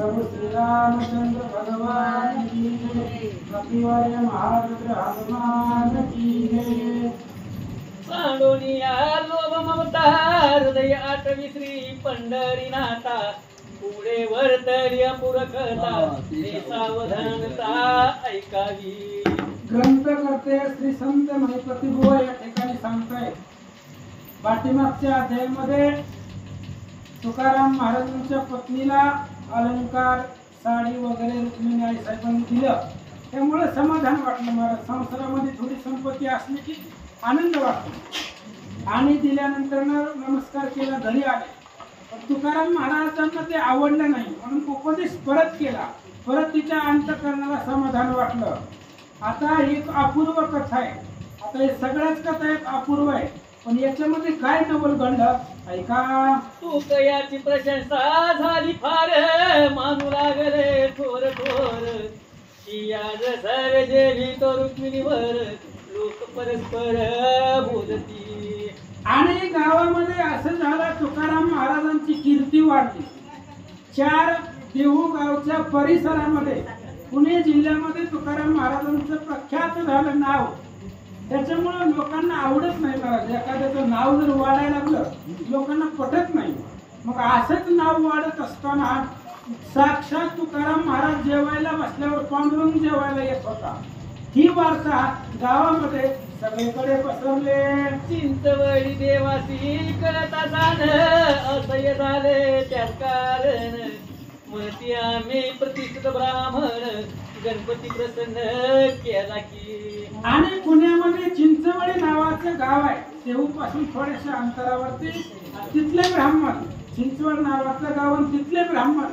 प्रभु श्री रामचंद्र भगवान की जय। कपिवार्य महारुद्र हनुमान की जय। सांडोनिया लोभ ममता हृदय आठवी श्री पंढरीनाथा पुढे वर्तर्य पुरकथा ते सावधानता ऐकावी। ग्रंथकर्ते श्री संत महिपती बुवा या ठिकाणी सांगतायत, पाठीमागच्या अध्यायामध्ये तुकाराम महाराजांच्या पत्नीला अलंकार साडी वगैरे रुक्मिणी आई साहेबांनी दिलं, त्यामुळे समाधान वाटलं। महाराज संसारामध्ये थोडी संपत्ती असली की आनंद वाटतो आणि दिल्यानंतर नमस्कार केला, घरी आले। पण तुकाराम महाराजांना ते आवडलं नाही म्हणून उपदेश परत केला, परत तिच्या अंतःकरणाला समाधान वाटलं। आता एक अपूर्व कथा आहे, आता हे सगळ्याच कथा एक अपूर्व आहे, पण याच्यामध्ये काय नवल घडलं ऐका। तुकयाची प्रशंसा झाली फार मानू लागले थोर थोर आज सर्व देवी तो रुक्मिणीवर लोक परस्पर बोलती। आणि गावामध्ये असं झालं, तुकाराम महाराजांची कीर्ती वाढली। 4 देहू गावच्या परिसरामध्ये पुणे जिल्ह्यामध्ये तुकाराम महाराजांचं प्रख्यात झालं नाव, त्याच्यामुळे लोकांना आवडत नाही। महाराज एखाद्याचं नाव जर वाढायला लागलं लोकांना पटत नाही। मग असंच नाव वाढत असताना साक्षात तुकाराम महाराज जेवायला बसल्यावर पांडुरंग जेवायला येत होता। ही वार्ता गावामध्ये सगळीकडे पसरले। चिंचवडी देवासी करता जाण असह्य झाले त्यात कारण मती आम्ही प्रतिष्ठित ब्राह्मण गणपती प्रसन्न केला की। आणि पुण्यामध्ये चिंचवडी नावाचं गाव आहे, देहू पासून थोड्याशा अंतरावरती तिथले ब्राह्मण, चिंचवड नावाचं गाव आणि तिथले ब्राह्मण,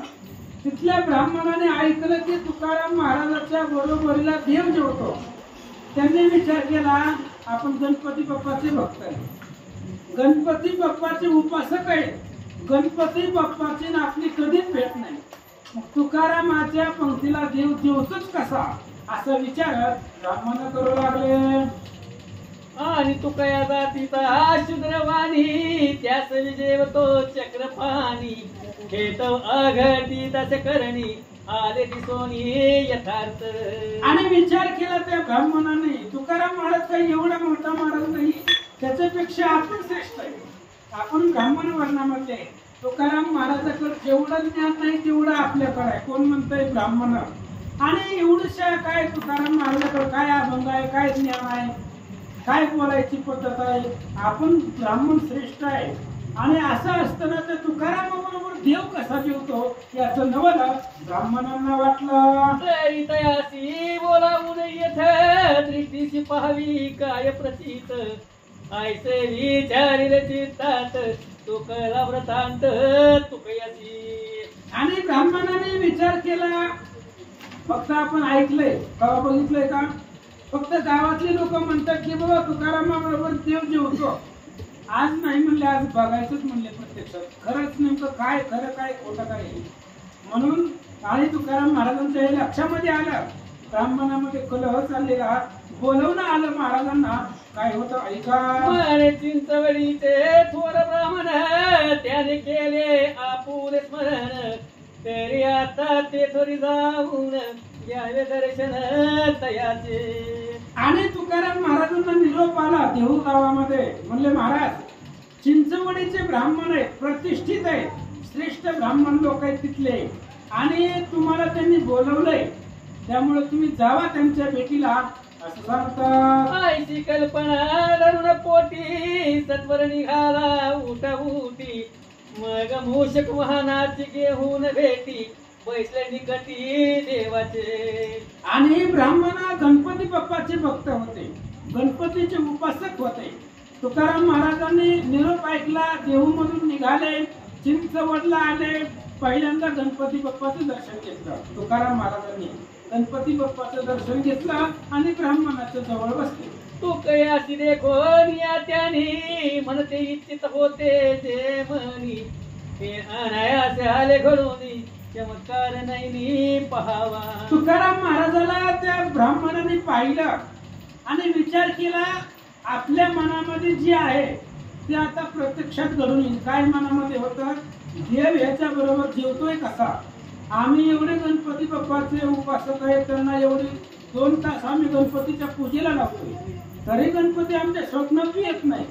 तिथल्या ब्राह्मणाने ऐकलं की तुकाराम महाराजांच्या बरोबरीला देव जेवतो। त्यांनी विचार केला, आपण गणपती बाप्पाचे भक्त आहे, गणपती बाप्पाचे उपासक आहे, गणपती बाप्पाची आपली कधीच भेट नाही, मग तुकारामाच्या पंक्तीला देव जेवतोच कसा असा विचार ब्राह्मण करू लागले। आणि तुकया जातीचा शुद्रवाणी त्यास जेवतो चक्रपाणी हेत अघटी तसे करणी आले दिसोनी यथार्थ। आणि विचार केला त्या ब्राह्मणाने, तुकाराम महाराज काही एवढा मोठा महाराज नाही, त्याच्यापेक्षा आपण श्रेष्ठ आहे, आपण ब्राह्मण वर्णामध्ये। तुकाराम महाराजाकडे जेवढं ज्ञान नाही तेवढं आपल्याकडे आहे, कोण म्हणतंय ब्राह्मण। आणि एवढ्याशा काय तुकाराम महाराजाकडे काय अभंग आहे, काय ज्ञान आहे, काय बोलायची पद्धत आहे, आपण ब्राह्मण श्रेष्ठ आहे। आणि असं असताना त्या तुकारामाबरोबर देव कसा जेवतो याचं नवल ब्राह्मणांना वाटलं। तरी तयासी बोलावून येथ दृष्टीशी पाहावी काय प्रतीत ऐसे विचारिले चित्तात तुकला व्रतांत तुकयासी। आणि ब्राह्मणाने विचार केला, फक्त आपण ऐकलंय का बघितलंय का, फक्त गावातले लोक म्हणतात की बाबा तुकारामाबरोबर देव जेवतो, आज नाही म्हणले आज बघायचंच म्हणले प्रत्यक्षात खरंच नेमकं काय खरं काय खोटं काय म्हणून। आणि तुकाराम महाराजांच्या हे लक्षामध्ये आलं, ब्राह्मणामध्ये कलह चाललेला, बोलवणं आलं महाराजांना, काय होतं ऐका। चिंचवडीचे थोर ब्राह्मण त्याने केले आपुले स्मरण तरी आता ते थोडी जाऊन घ्यावे दर्शन तयाचे। आणि तुकाराम महाराजांना निरोप आला देहू गावामध्ये, म्हणले महाराज चिंचवडीचे ब्राह्मण आहेत, प्रतिष्ठित आहेत, श्रेष्ठ ब्राह्मण लोक आहेत तिथले, आणि तुम्हाला त्यांनी बोलवलंय, त्यामुळे तुम्ही जावा त्यांच्या भेटीला असं सांगतात। आईची कल्पना धरून पोटी सत्वर निघाला उठा उठी मग मूषक वाहनाची घेऊन भेटी बैसले निकटी देवाचे। आणि ब्राह्मण गणपती बाप्पाचे भक्त होते, गणपतीचे उपासक होते। तुकाराम महाराजांनी निरोप ऐकला, देहू मधून निघाले, चिंचवडला आले, पहिल्यांदा गणपती बाप्पाचं दर्शन घेतलं। तुकाराम महाराजांनी गणपती बाप्पाचं दर्शन घेतलं आणि ब्राह्मणाच्या जवळ बसले। तुकयासी देखोन या त्यानी म्हणते इच्छित होते जे मनी हे अनायासे आले घडून चमत्कार नाही पहावा। तुकाराम महाराजाला त्या ब्राह्मणाने पाहिलं आणि विचार केला, आपल्या मनामध्ये जे आहे ते आता प्रत्यक्षात घडून येईल। काय मनामध्ये होतं, देव ह्याच्या बरोबर जेवतोय कसा, आम्ही एवढे गणपती बाप्पाचे उपासक आहेत, त्यांना एवढे 2 तास आम्ही गणपतीच्या पूजेला लावतोय, तरी गणपती आमच्या स्वप्नात येत नाही.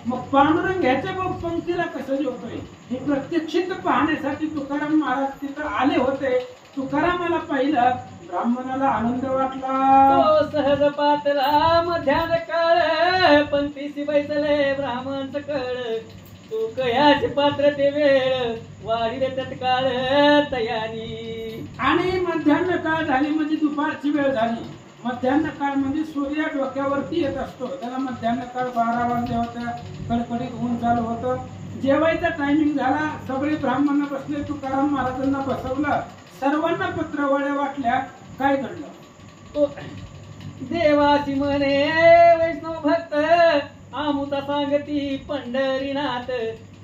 मग पांडुरंग ह्याच्या पंक्तीला कसं जेवतोय हे प्रत्यक्षित पाहण्यासाठी तुकाराम महाराज तिथं आले होते. तुकारामाला पाहिलं, ब्राह्मणाला आनंद वाटला. तो सहज पातला मध्यान काळ पंक्तीशी बैसले ब्राह्मण सकळ. तू कयाचे पात्र ते वेळ वाढीले तत्काळ तयारी. आणि मध्यान्ह काळ झाली म्हणजे दुपारची वेळ झाली. मध्यान्ह काळ म्हणजे सूर्य डोक्यावरती येत असतो, त्याला मध्यान्ह काळ 12 वाजले होत्या, कडकडीत ऊन चालू होतं. जेवायचा टायमिंग झाला, सगळे ब्राह्मण बसले. तुकाराम महाराजांना बसवलं, सर्वांना पत्रवळ्या वाटल्या. काय घडलं? तो देवाची म्हणे वैष्णव भक्त आमुता सांगती पंढरीनाथ.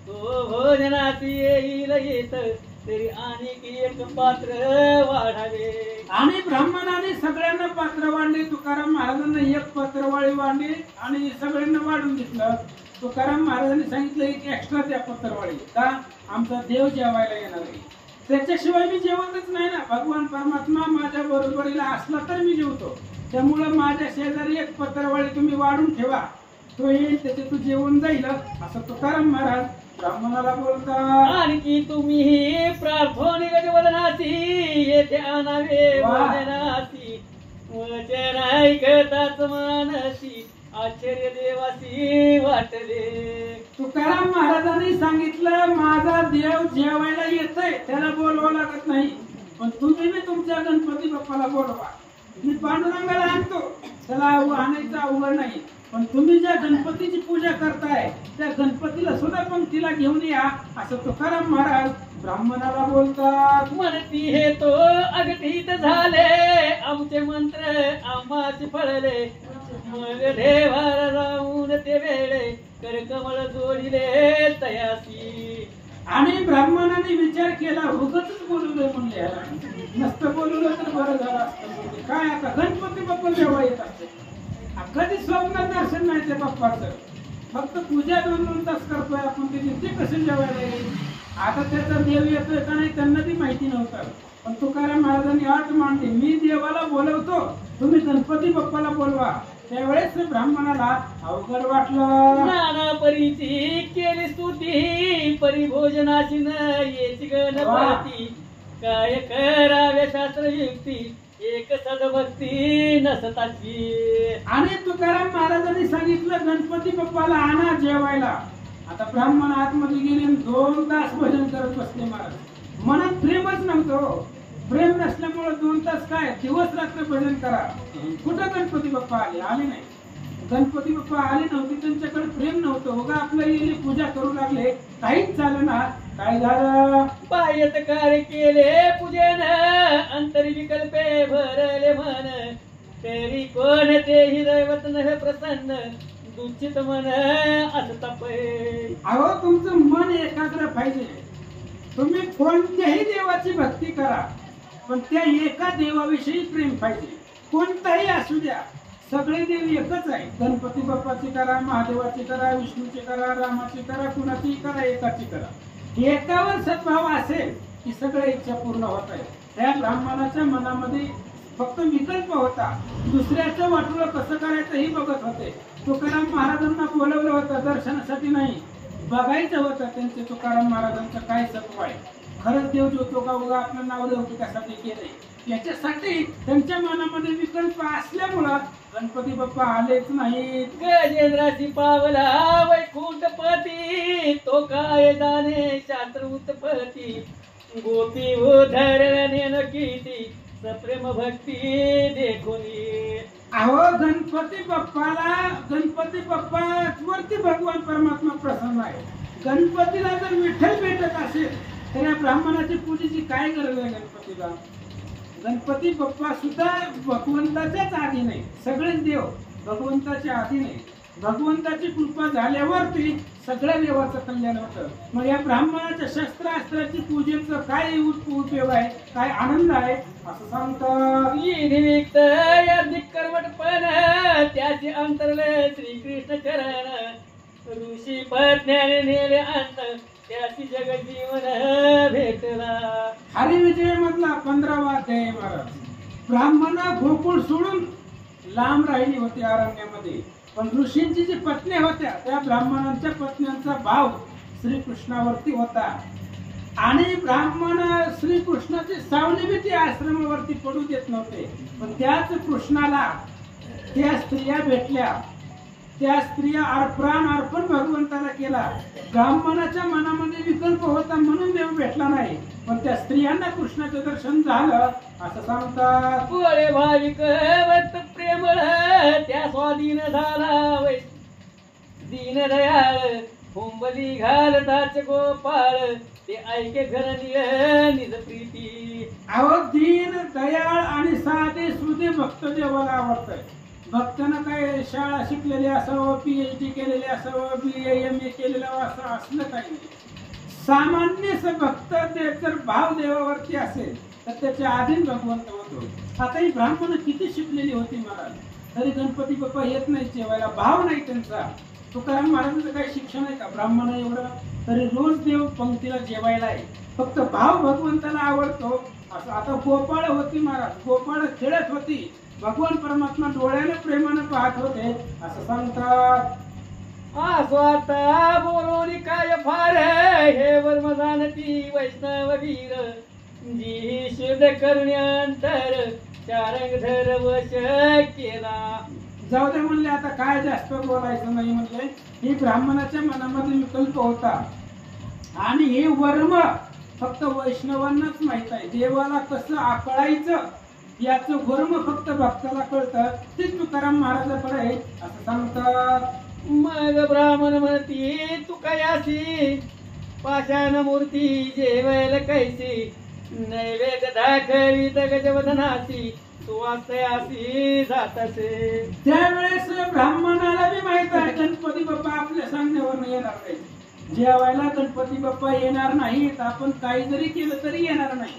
तो भोजनाची येईल येत तरी आणि एक पात्र वाढावे. आणि ब्राह्मणाने सगळ्यांना पात्र वाढले. तुकाराम महाराजांना एक पत्रवाळी वाढली आणि सगळ्यांना वाढून घेतलं. तुकाराम महाराजांनी सांगितलं एक एक्स्ट्रा द्या पत्रवाळी, का आमचा देव जेवायला येणार आहे, त्याच्याशिवाय मी जेवतच नाही ना. भगवान परमात्मा माझ्या बरोबरीला असला तर मी जेवतो, त्यामुळं माझ्या शेजारी एक पत्रवाळी तुम्ही वाढून ठेवा, तो येईल त्याचे तू जेवण जाईल, असं तुकाराम महाराज ब्राह्मणाला बोलतात. आणखी तुम्ही प्रार्थनिक वदनाची येथे आणावे वदनाची. वचन ऐकताच मानसी आश्चर्य देवासी वाटले. तुकाराम महाराजांनी सांगितलं, माझा देव जेवायला येतोय, त्याला बोलवावं लागत नाही, पण तुम्ही मी तुमच्या गणपती बाप्पाला बोलवा. मी पांडुरंगाला आणतो, त्याला आणायचं अवघड नाही, पण तुम्ही ज्या गणपतीची पूजा करताय त्या गणपतीला सुद्धा पंक्तीला घेऊन या, असं तुकाराम महाराज ब्राह्मणाला बोलतात. म्हणती हे तो अगटीत झाले आमचे मंत्र आम्हाच फळले. मग देवाला राहून ते वेळे कर कमळ जोडिले तयासी. आणि ब्राह्मणाने विचार केला, उगच बोलवलंय म्हणले, नसतं बोलवलं तर बरं झालं असतं. काय आता गणपती बाप्पा जेव्हा येत असते, कधी स्वप्नात दर्शन नाही त्या बाप्पाचं, फक्त पूजा 2-2 तास करतोय आपण, ते कसे जेवायला येईल. आता त्याचा देव येतोय का नाही त्यांना ती माहिती नव्हतं, पण तुकाराम महाराजांनी अट मांडली, मी देवाला बोलवतो, तुम्ही गणपती बाप्पाला बोलवा. त्यावेळेस ब्राह्मणाला अवघड वाटलं. नाना परीची केली स्तुती परिभोजनाची न येची गणपती. काय करावे शास्त्र युक्ती एक सदभक्ती नसताची. आणि तुकाराम महाराजांनी सांगितलं, गणपती बाप्पाला आणा जेवायला. आता ब्राह्मण आतमध्ये गेले, 2 तास भजन करत बसले. महाराज मनात प्रेमच नव्हतं, प्रेम नसल्यामुळे 2 तास काय दिवस रात्र भजन करा. कुठं गणपती बाप्पा आले नाही, गणपती बाप्पा आले नव्हते, त्यांच्याकडे प्रेम नव्हतं. उगा आपलं येणे पूजा करू लागले, काहीच झालं ना. काय झालं? बाह्यत कार्य केले पूजन अंतरी विकल्पे भरले मन. तरी कोण तेही दैवत नव्हे प्रसन्न दूषित मन असं तपे. अहो तुमचं मन एकाग्र पाहिजे. तुम्ही कोणत्याही देवाची भक्ती करा, पण त्या एका देवाविषयी प्रेम पाहिजे. कोणताही असू द्या, सगळे देव एकच आहे. गणपती बाप्पाची करा, महादेवाची करा, विष्णूची करा, रामाची करा, कुणाची करा, एकाची करा. एकावर सद्भाव असेल की सगळ्या इच्छा पूर्ण होत आहे. त्या ब्राह्मणाच्या मनामध्ये फक्त विकल्प होता, दुसऱ्याचं वाटोळं कसं करायचं हे बघत होते. तुकाराम महाराजांना बोलवलं होतं दर्शनासाठी नाही, बघायचं होतं त्यांचे तुकाराम महाराजांचं काय सत्व आहे, खरंच देव जोतो का उगा आपलं नाव लौकिकासाठी केलंय, याच्यासाठी त्यांच्या मनामध्ये विकल्प असल्यामुळं गणपती बाप्पा आलेच नाहीत. गजेंद्राची पावला वैकुंठपती तो काय जाणे शास्त्र उत्पत्ती. गोपी उधरणे न किती सप्रेम भक्ती देखोनी. अहो गणपती बाप्पा वरती भगवान परमात्मा प्रसन्न आहे. गणपतीला जर विठ्ठल भेटत असेल तर या ब्राह्मणाची पूजेची काय गरज आहे गणपतीला? गणपती बाप्पा सुद्धा भगवंताच्याच आधी नाही, सगळेच देव भगवंताच्या आधी नाही. भगवंताची कृपा झाल्यावरती सगळ्या देवाचं कल्याण होतं. मग या ब्राह्मणाच्या शस्त्रास्त्राची पूजेचं काय उपयोग आहे, काय आनंद आहे असं सांगतात. निमित्त कर्मटपण त्याचे अंतरले श्रीकृष्ण चरण. ऋषी पत्न्याने नेले अंत त्याची जगजीवन भेटला. हरिविजय मधला 15वा अध्याय महाराज. ब्राह्मण गोकुळ सोडून लांब राहिली होती अरण्यामध्ये, पण ऋषींची जी पत्नी होत्या त्या ब्राह्मणांच्या पत्न्यांचा भाव श्रीकृष्णावरती होता आणि ब्राह्मण श्रीकृष्णाची सावली बी ते आश्रमावरती पडू देत नव्हते. पण त्याच कृष्णाला त्या स्त्रिया भेटल्या. त्या स्त्रिया प्राण अर्पण भगवंताला केला. ब्राह्मणाच्या मनामध्ये विकल्प होता म्हणून देव भेटला नाही, पण त्या स्त्रियांना कृष्णाचं दर्शन झालं असं सांगतात. पुळे भाविक वत प्रेमळ त्या स्वाधीन झाला वै दीन दयाळ हुंबली घालताच गोपाळ ते ऐके घरणी निज प्रीती. अहो दीन दयाळ आणि साधे सुधे भक्त देवाला आवडतंय. भक्तांना काय शाळा शिकलेली असावं, PhD केलेले असावं, BA केलेलं असलं काही नाही. सामान्य भक्त जर भाव देवावरती असेल तर त्याच्या आधीन भगवंत होतो. आता ही ब्राह्मण किती शिकलेली होती महाराज, तरी गणपती बाप्पा येत नाही जेवायला, भाव नाही त्यांचा. तुकाराम महाराजांचं काही शिक्षण आहे का ब्राह्मण एवढं, तरी रोज देव पंक्तीला जेवायला आहे. फक्त भाव भगवंताला आवडतो असं. आता गोपाळ होती महाराज, गोपाळ खेळत होती, भगवान परमात्मा डोळ्याने प्रेमाने पाहत होते असं सांगतात. स्वतः बोलून काय फार हे वर्म जाणती वैष्णव वीर जी शुद्ध करण्यानंतर चारंगधर वश केला. जाऊ दे म्हणले, आता काय जास्त बोलायचं नाही म्हणले. ही ब्राह्मणाच्या मनामध्ये विकल्प होता आणि हे वर्म फक्त वैष्णवांनाच माहित आहे. देवाला कसं आकळायचं याचं वर्म फक्त भक्ताला कळतं. ते तुकाराम महाराजाकडे आहे असं सांगतात. मग ब्राह्मण म्हणती तू कयासी पाषाण मूर्ती जेवायला कैसी नैवेद्य दाखवित गजवदनासी तू असे जातसे. त्यावेळेस ब्राह्मणाला बी माहित आहे गणपती बाप्पा आपल्या सांगण्यावर येणार नाही. जेवायला गणपती बाप्पा येणार नाहीत, आपण काही जरी केलं तरी येणार नाही.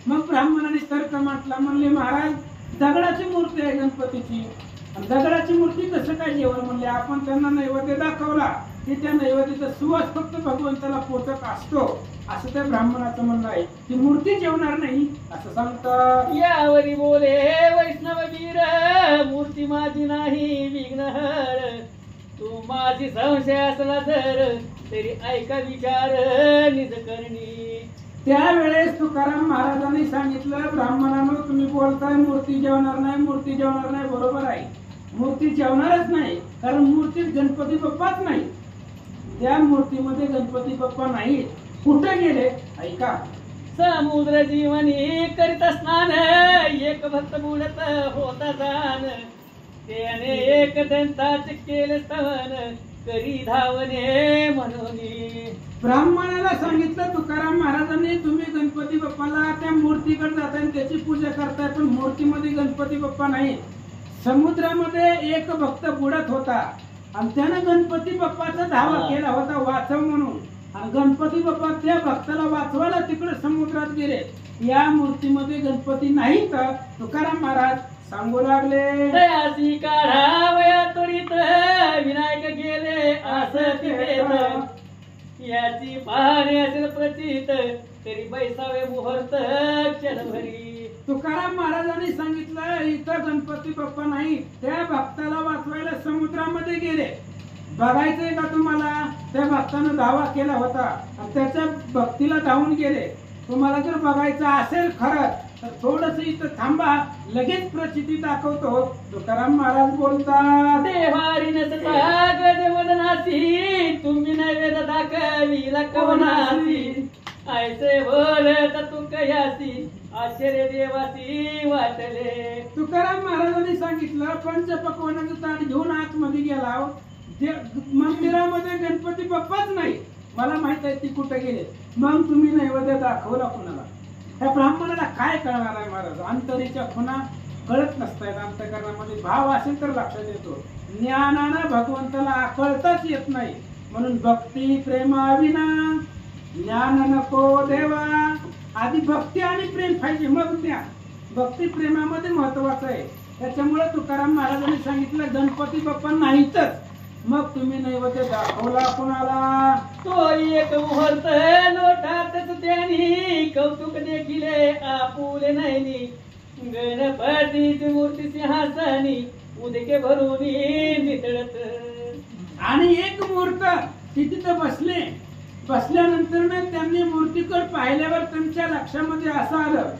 मग ब्राह्मणाने तर्क म्हटला, म्हणले महाराज दगडाची मूर्ती आहे गणपतीची, आणि दगडाची मूर्ती कसं काय जेवण म्हणले. आपण त्यांना नैवेद्य दाखवला की त्या नैवेद्याचा सुवास फक्त भगवंताला पोचत असतो असं त्या ब्राह्मणाचं म्हणणं आहे. ती मूर्ती जेवणार नाही असं सांगतात. यावरी बोले वैष्णव वीर मूर्ती माझी नाही विघ्नहर तू माझी संशय असला तर तरी ऐका विचार निज करणी. त्यावेळेस तुकाराम महाराजांनी सांगितलं, ब्राह्मणांनो तुम्ही बोलताय मूर्ती जेवणार नाही, मूर्ती जेवणार नाही. बरोबर आहे, मूर्ती जेवणारच नाही, कारण मूर्तीत गणपती बाप्पाच नाही. त्या मूर्तीमध्ये गणपती बाप्पा नाही. कुठे गेले ऐका. समुद्र जीवनी करीत स्नान एक भक्त बुडत होता जाण त्याने एक दंताच केले स्तवन करी धावणे म्हणून. ब्राह्मणाला सांगितलं तुकाराम महाराजांनी, तुम्ही गणपती बाप्पाला त्या मूर्तीकडे जाताय त्याची पूजा करताय, पण मूर्तीमध्ये गणपती बाप्पा नाही. समुद्रामध्ये एक भक्त बुडत होता आणि त्यानं गणपती बाप्पाचा धावा केला होता वाचव म्हणून, आणि गणपती बाप्पा त्या भक्ताला वाचवायला तिकडे समुद्रात गेले. या मूर्तीमध्ये गणपती नाही. तर तुकाराम महाराज सांगू लागले, दयासी काढावया त्वरित विनायक गेले असं याची पाहणे असेल प्रचित तरी बैसावे मुहूर्त क्षणभरी. तुकाराम महाराजांनी सांगितलं इथं गणपती बाप्पा नाही, त्या भक्ताला वाचवायला समुद्रामध्ये गेले. बघायचंय का तुम्हाला. त्या भक्तानं दावा केला होता आणि त्याच्या भक्तीला धावून गेले. तुम्हाला जर बघायचं असेल खरंच तर थोडस इथं थांबा, लगेच प्रचिती दाखवतो. तुकाराम महाराज बोलतात, देवारी नसता गजवदनासी तुम्ही नैवेद्य दाखविला कवनासी ऐसे बोलत तू कयासी आश्चर्य देवासी वाटले. तुकाराम महाराजांनी सांगितलं पंचपक्वानाचं ताट घेऊन आतमध्ये गेला. मंदिरामध्ये गणपती बाप्पाच नाही. मला माहित आहे ती कुठे गेले. मग तुम्ही नैवेद्य दाखवला कुणाला. त्या ब्राह्मणाला काय कळणार आहे महाराज. अंतरीच्या खुणा कळत नसतायत. अंतकरणामध्ये भाव असेल तर लक्षात येतो. ज्ञानानं भगवंताला कळताच येत नाही. म्हणून भक्ती प्रेमाविना ज्ञान नको देवा. आधी भक्ती आणि प्रेम पाहिजे, मग ज्ञान. भक्ती प्रेमामध्ये महत्वाचं आहे. त्याच्यामुळे तुकाराम महाराजांनी सांगितलं गणपती बाप्पा नाहीतच, मग तुम्ही नैवेद्य दाखवला कोणाला? तो एक मुहूर्त लोटातच त्यांनी कौतुक देखील आपुले नाही. गणपतीची मूर्ती सिंहासनी उदके भरून नितळत. आणि एक मुहूर्त ते तिथं बसल्यानंतर ना त्यांनी मूर्तीकडे पाहिल्यावर त्यांच्या लक्षामध्ये असं आलं,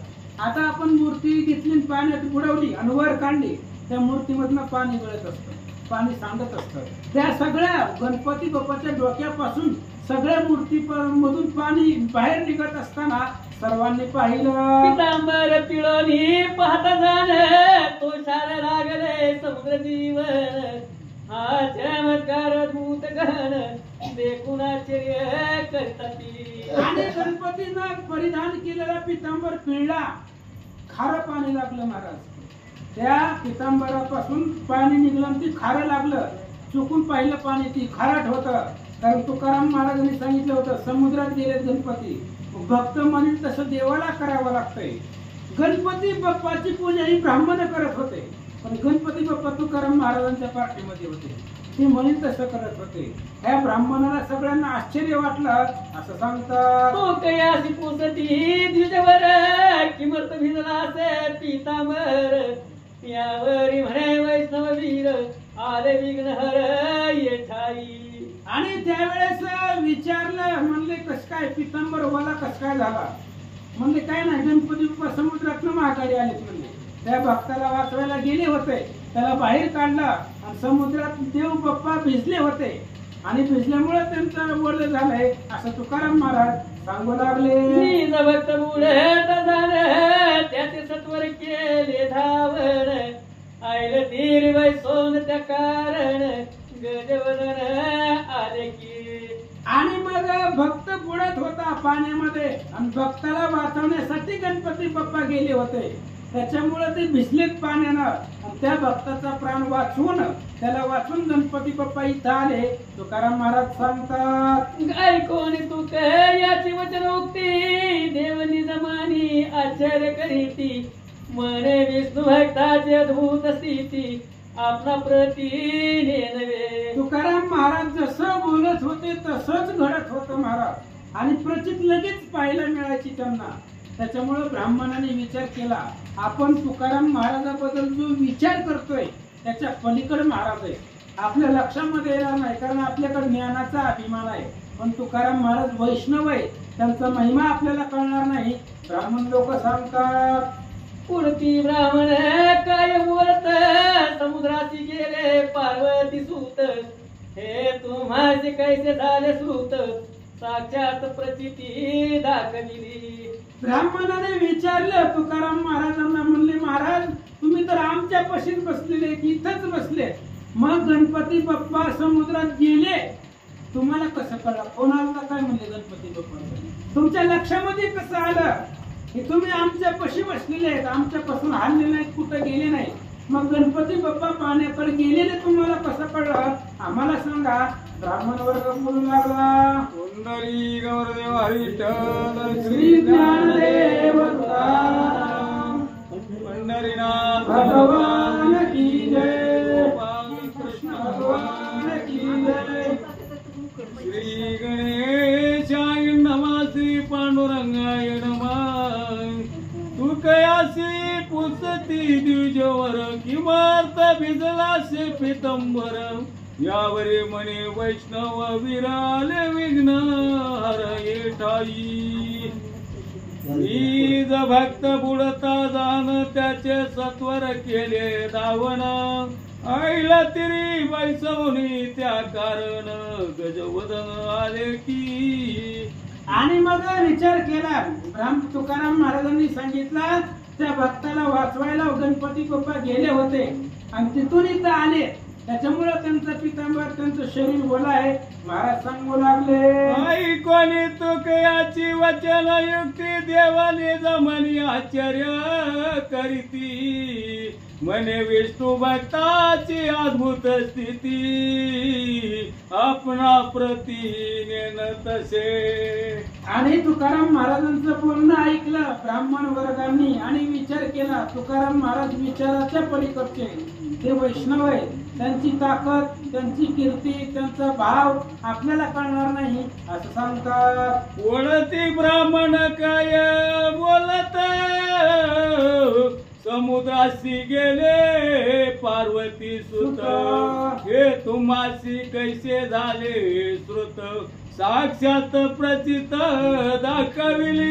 आता आपण मूर्ती घेतली पाण्यात बुडवली आणि वर काढली, त्या मूर्तीमधनं पाणी गळत असतं, पाणी सांडत असतं. त्या सगळ्या गणपती बाप्पाच्या डोक्यापासून सगळ्या मूर्तीमधून पाणी बाहेर निघत असताना सर्वांनी पाहिलं. पितांबर पिळोनी पाहता जाण तो शार लागले समुद्र जीवन. हा चमत्कार अद्भुत गहन देखून आश्चर्य करतात. आणि गणपतीनं परिधान केलेला पितांबर पिळला, खारं पाणी लागलं महाराज. त्या पितांबरापासून पाणी निघलं, ती खारं लागलं. चुकून पाहिलं पाणी ती खारट होतं. कारण तुकाराम महाराजांनी सांगितलं होतं, समुद्रात गेले गणपती, भक्त म्हणून तसं देवाला करावं लागतंय. गणपती बाप्पाची पूजा ही ब्राह्मण करत होते, पण गणपती बाप्पा तुकाराम महाराजांच्या पार्टीमध्ये होते, ते म्हणून तसं करत होते. ह्या ब्राह्मणाला सगळ्यांना आश्चर्य वाटलं. असं सांगतात, तो कयासी पुसती द्विजवर किमर्थ भिजला असे पितांबर. यावरी म्हणे वैष्णव वीर आले विघ्नहर येठाई. आणि त्यावेळेस विचारलं, म्हणले कस काय पितांबर वाला कस काय झाला? म्हणले काय नाही, गणपती बाप्पा समुद्रातनं महाकाली आलेत. म्हणले त्या भक्ताला वाचवायला गेले होते, त्याला बाहेर काढलं आणि समुद्रात देव बाप्पा भिजले होते आणि भिजल्यामुळे त्यांचं वड झालंय, असं तुकाराम महाराज सांगू लागले. निज भक्त बुडत झालं त्याचे सत्वर केले धावण. आयल धीर वैसोन त्या कारण गजवदन आले की. आणि मग भक्त बुडत होता पाण्यामध्ये आणि भक्ताला वाचवण्यासाठी गणपती बाप्पा गेले होते, त्याच्यामुळे ते भिजलेत पाण्यानं. आणि त्या भक्ताचा प्राण वाचवून त्याला वाचून गणपती बाप्पा इथं आले. तुकाराम महाराज सांगतात, ऐकून तू याची वचनोक्ती देवनी जमानी आश्चर्य करीती. मने विष्णू भक्ताची अद्भुत स्थिती आपला प्रती नव्हे. तुकाराम महाराज जसं बोलत होते तसंच घडत होतं महाराज. आणि प्रचित लगेच पाहायला मिळायची त्यांना. त्याच्यामुळे ब्राह्मणाने विचार केला, आपण तुकाराम महाराजाबद्दल जो विचार करतोय त्याच्या पलीकडे महाराज आहे. आपल्या लक्षामध्ये येणार नाही, कारण आपल्याकडे ज्ञानाचा अभिमान आहे. पण तुकाराम महाराज वैष्णव आहे, त्यांचा महिमा आपल्याला कळणार नाही. ब्राह्मण लोक सांगतात, पुढती ब्राह्मण काय बोलत समुद्राशी गेले पार्वती सूत. हे तुम्हाचे कैसे झाले सूत साक्षात प्रचिती दाखविली. ब्राह्मणाने विचारलं तुकाराम महाराजांना, म्हणले महाराज तुम्ही तर आमच्या पशीच बसलेले, इथंच बसले, मग गणपती बाप्पा समुद्रात गेले तुम्हाला कसं कळलं? कोणाला काय म्हणले गणपती बाप्पा? तुमच्या लक्षामध्ये कसं आलं की तुम्ही आमच्या पशी बसलेले आहेत, आमच्यापासून हल्ले नाहीत, कुठं गेले नाही, मग गणपती बाप्पा पाण्याकडे गेलेले तुम्हाला कसं कळलं? आम्हाला सांगा. ब्राह्मण वर्ग बोलू लागला, पुंडरी गौरदेव हरिठल श्री ज्ञानदेव तुकाराम पंढरीनाथ भगवान की जय, गोपाल कृष्ण भगवान की जय. श्री गणेशाय नमः श्री पांडुरंगाय नमः. तू कयासी पुसती द्विजवर किमार्थ भिजलासे पितंबर. यावरी म्हणे वैष्णव विराले विघ्न हर येठाई. निज भक्त बुडता जाण त्याचे सत्वर केले धावण. आईला तिरी वैसवणी त्या कारण गजवदन आले की. आणि मग विचार केला, तुकाराम महाराजांनी सांगितलं त्या भक्ताला वाचवायला गणपती बाप्पा गेले होते आणि तिथून इथं आले, त्याच्यामुळे त्यांचं पितांबर त्यांचं शरीर ओलं आहे. महाराज सांगू लागले, ऐकोनी तुकयाची वचन युक्ती देवाने जमनी आश्चर्य करीती. म्हणे विष्णू भक्ताची अद्भुत स्थिती आपणा प्रतीने तसे. आणि तुकाराम महाराजांचं बोलणं ऐकलं ब्राह्मण वर्गांनी आणि विचार केला तुकाराम महाराज विचाराच्या पलीकडचे ते वैष्णव आहे, त्यांची ताकद, त्यांची कीर्ती, त्यांचा भाव आपल्याला कळणार नाही असं सांगतात. ओळती ब्राह्मण काय बोलत समुद्राशी गेले पार्वती सुत, हे तुम्हाशी कैसे झाले श्रुत, साक्षात प्रचित दाखविली.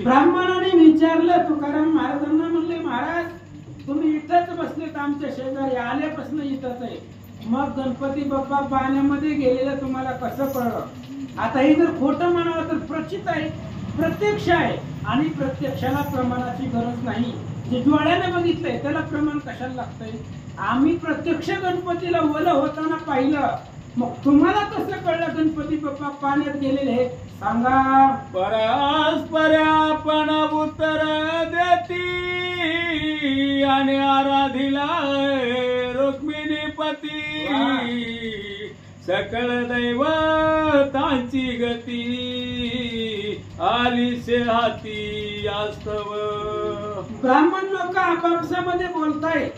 ब्राह्मणाने विचारलं तुकाराम महाराजांना, म्हणले महाराज तुम्ही इथंच बसलेत आमच्या शेजारी, आल्यापासून इथंच आहे, मग गणपती बाप्पा पाण्यामध्ये गेलेलं तुम्हाला कसं कळलं? आता हे जर खोटं म्हणावं तर प्रचित आहे, प्रत्यक्ष आहे, आणि प्रत्यक्षाला प्रमाणाची गरज नाही. जे डोळ्याने बघितलंय त्याला प्रमाण कशाला लागतंय? आम्ही प्रत्यक्ष गणपतीला ओलं होताना पाहिलं, मग तुम्हाला कसं कळलं गणपती बाप्पा पाण्यात गेलेले हे सांगा. परस्परापण उत्तर देती आणि आराधिला रुक्मिणीपती, सकळ दैवतांची गती आलीसे हाती वास्तव. ब्राह्मण लोक आपापसामध्ये बोलताय,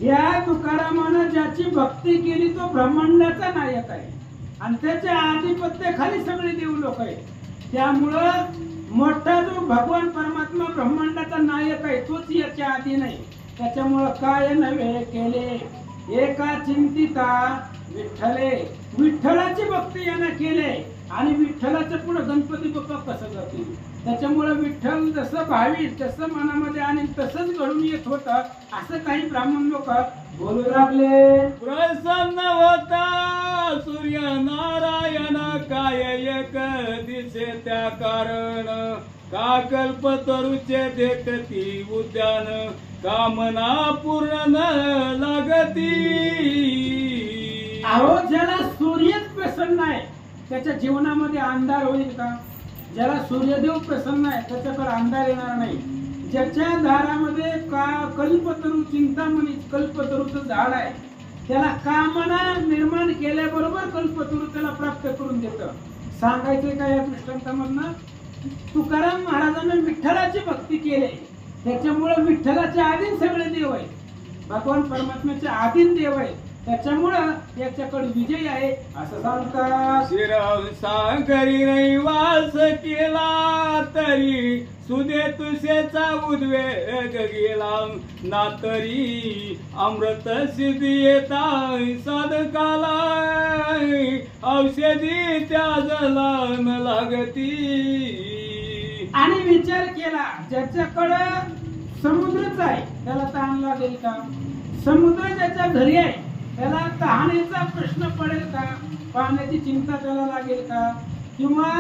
या तुकारामानं ज्याची भक्ती केली तो ब्रह्मांडाचा नायक आहे आणि त्याच्या आधिपत्याखाली सगळे देव लोक आहेत. त्यामुळं मोठा जो भगवान परमात्मा ब्रह्मांडाचा नायक आहे तोच याच्या आधी नाही. त्याच्यामुळं काय नव्हे केले एका चिंतिता विठ्ठले, विठ्ठलाची भक्ती यानं केले आणि विठ्ठलाच्या पुढे गणपती बाप्पा कसं जातील. त्याच्यामुळे विठ्ठल जसं भावी तसं मनामध्ये आणि तसंच घडून येत होत असं काही ब्राह्मण लोक बोलू लागले. प्रसन्न होता सूर्य नारायण काय एक दिसे त्या कारण, का कल्पतरुचे देखती उद्यान, कामना पूर्ण न लागती. अहो ज्याला सूर्यच प्रसन्न आहे त्याच्या जीवनामध्ये अंधार होईल का? ज्याला सूर्यदेव प्रसन्न आहे त्याच्याकडे अंधार येणार नाही. ज्याच्या दारामध्ये कल्पतरू चिंतामणी कल्पतरूचं झाड आहे त्याला कामना निर्माण केल्याबरोबर कल्पतरू त्याला प्राप्त करून देतं. सांगायचंय का या दृष्टांतामधनं? तुकाराम महाराजांनी विठ्ठलाची भक्ती केली, त्याच्यामुळे विठ्ठलाच्या आधीन सगळे देव आहेत, भगवान परमात्म्याचे आधीन देव आहे, त्याच्यामुळं याच्याकडे विजय आहे असं सांगतात. शिरव सागरी नाही वास केला तरी सुदे तुझेचा उद्वेग गेला ना, तरी अमृत सिद्धी येता साधकाला औषधी त्या जलान लागती. आणि विचार केला ज्याच्याकडं समुद्रच आहे त्याला तहान लागेल का? समुद्र ज्याच्या घरी आहे त्याला तहानेचा प्रश्न पडेल का? पाण्याची चिंता त्याला लागेल का? किंवा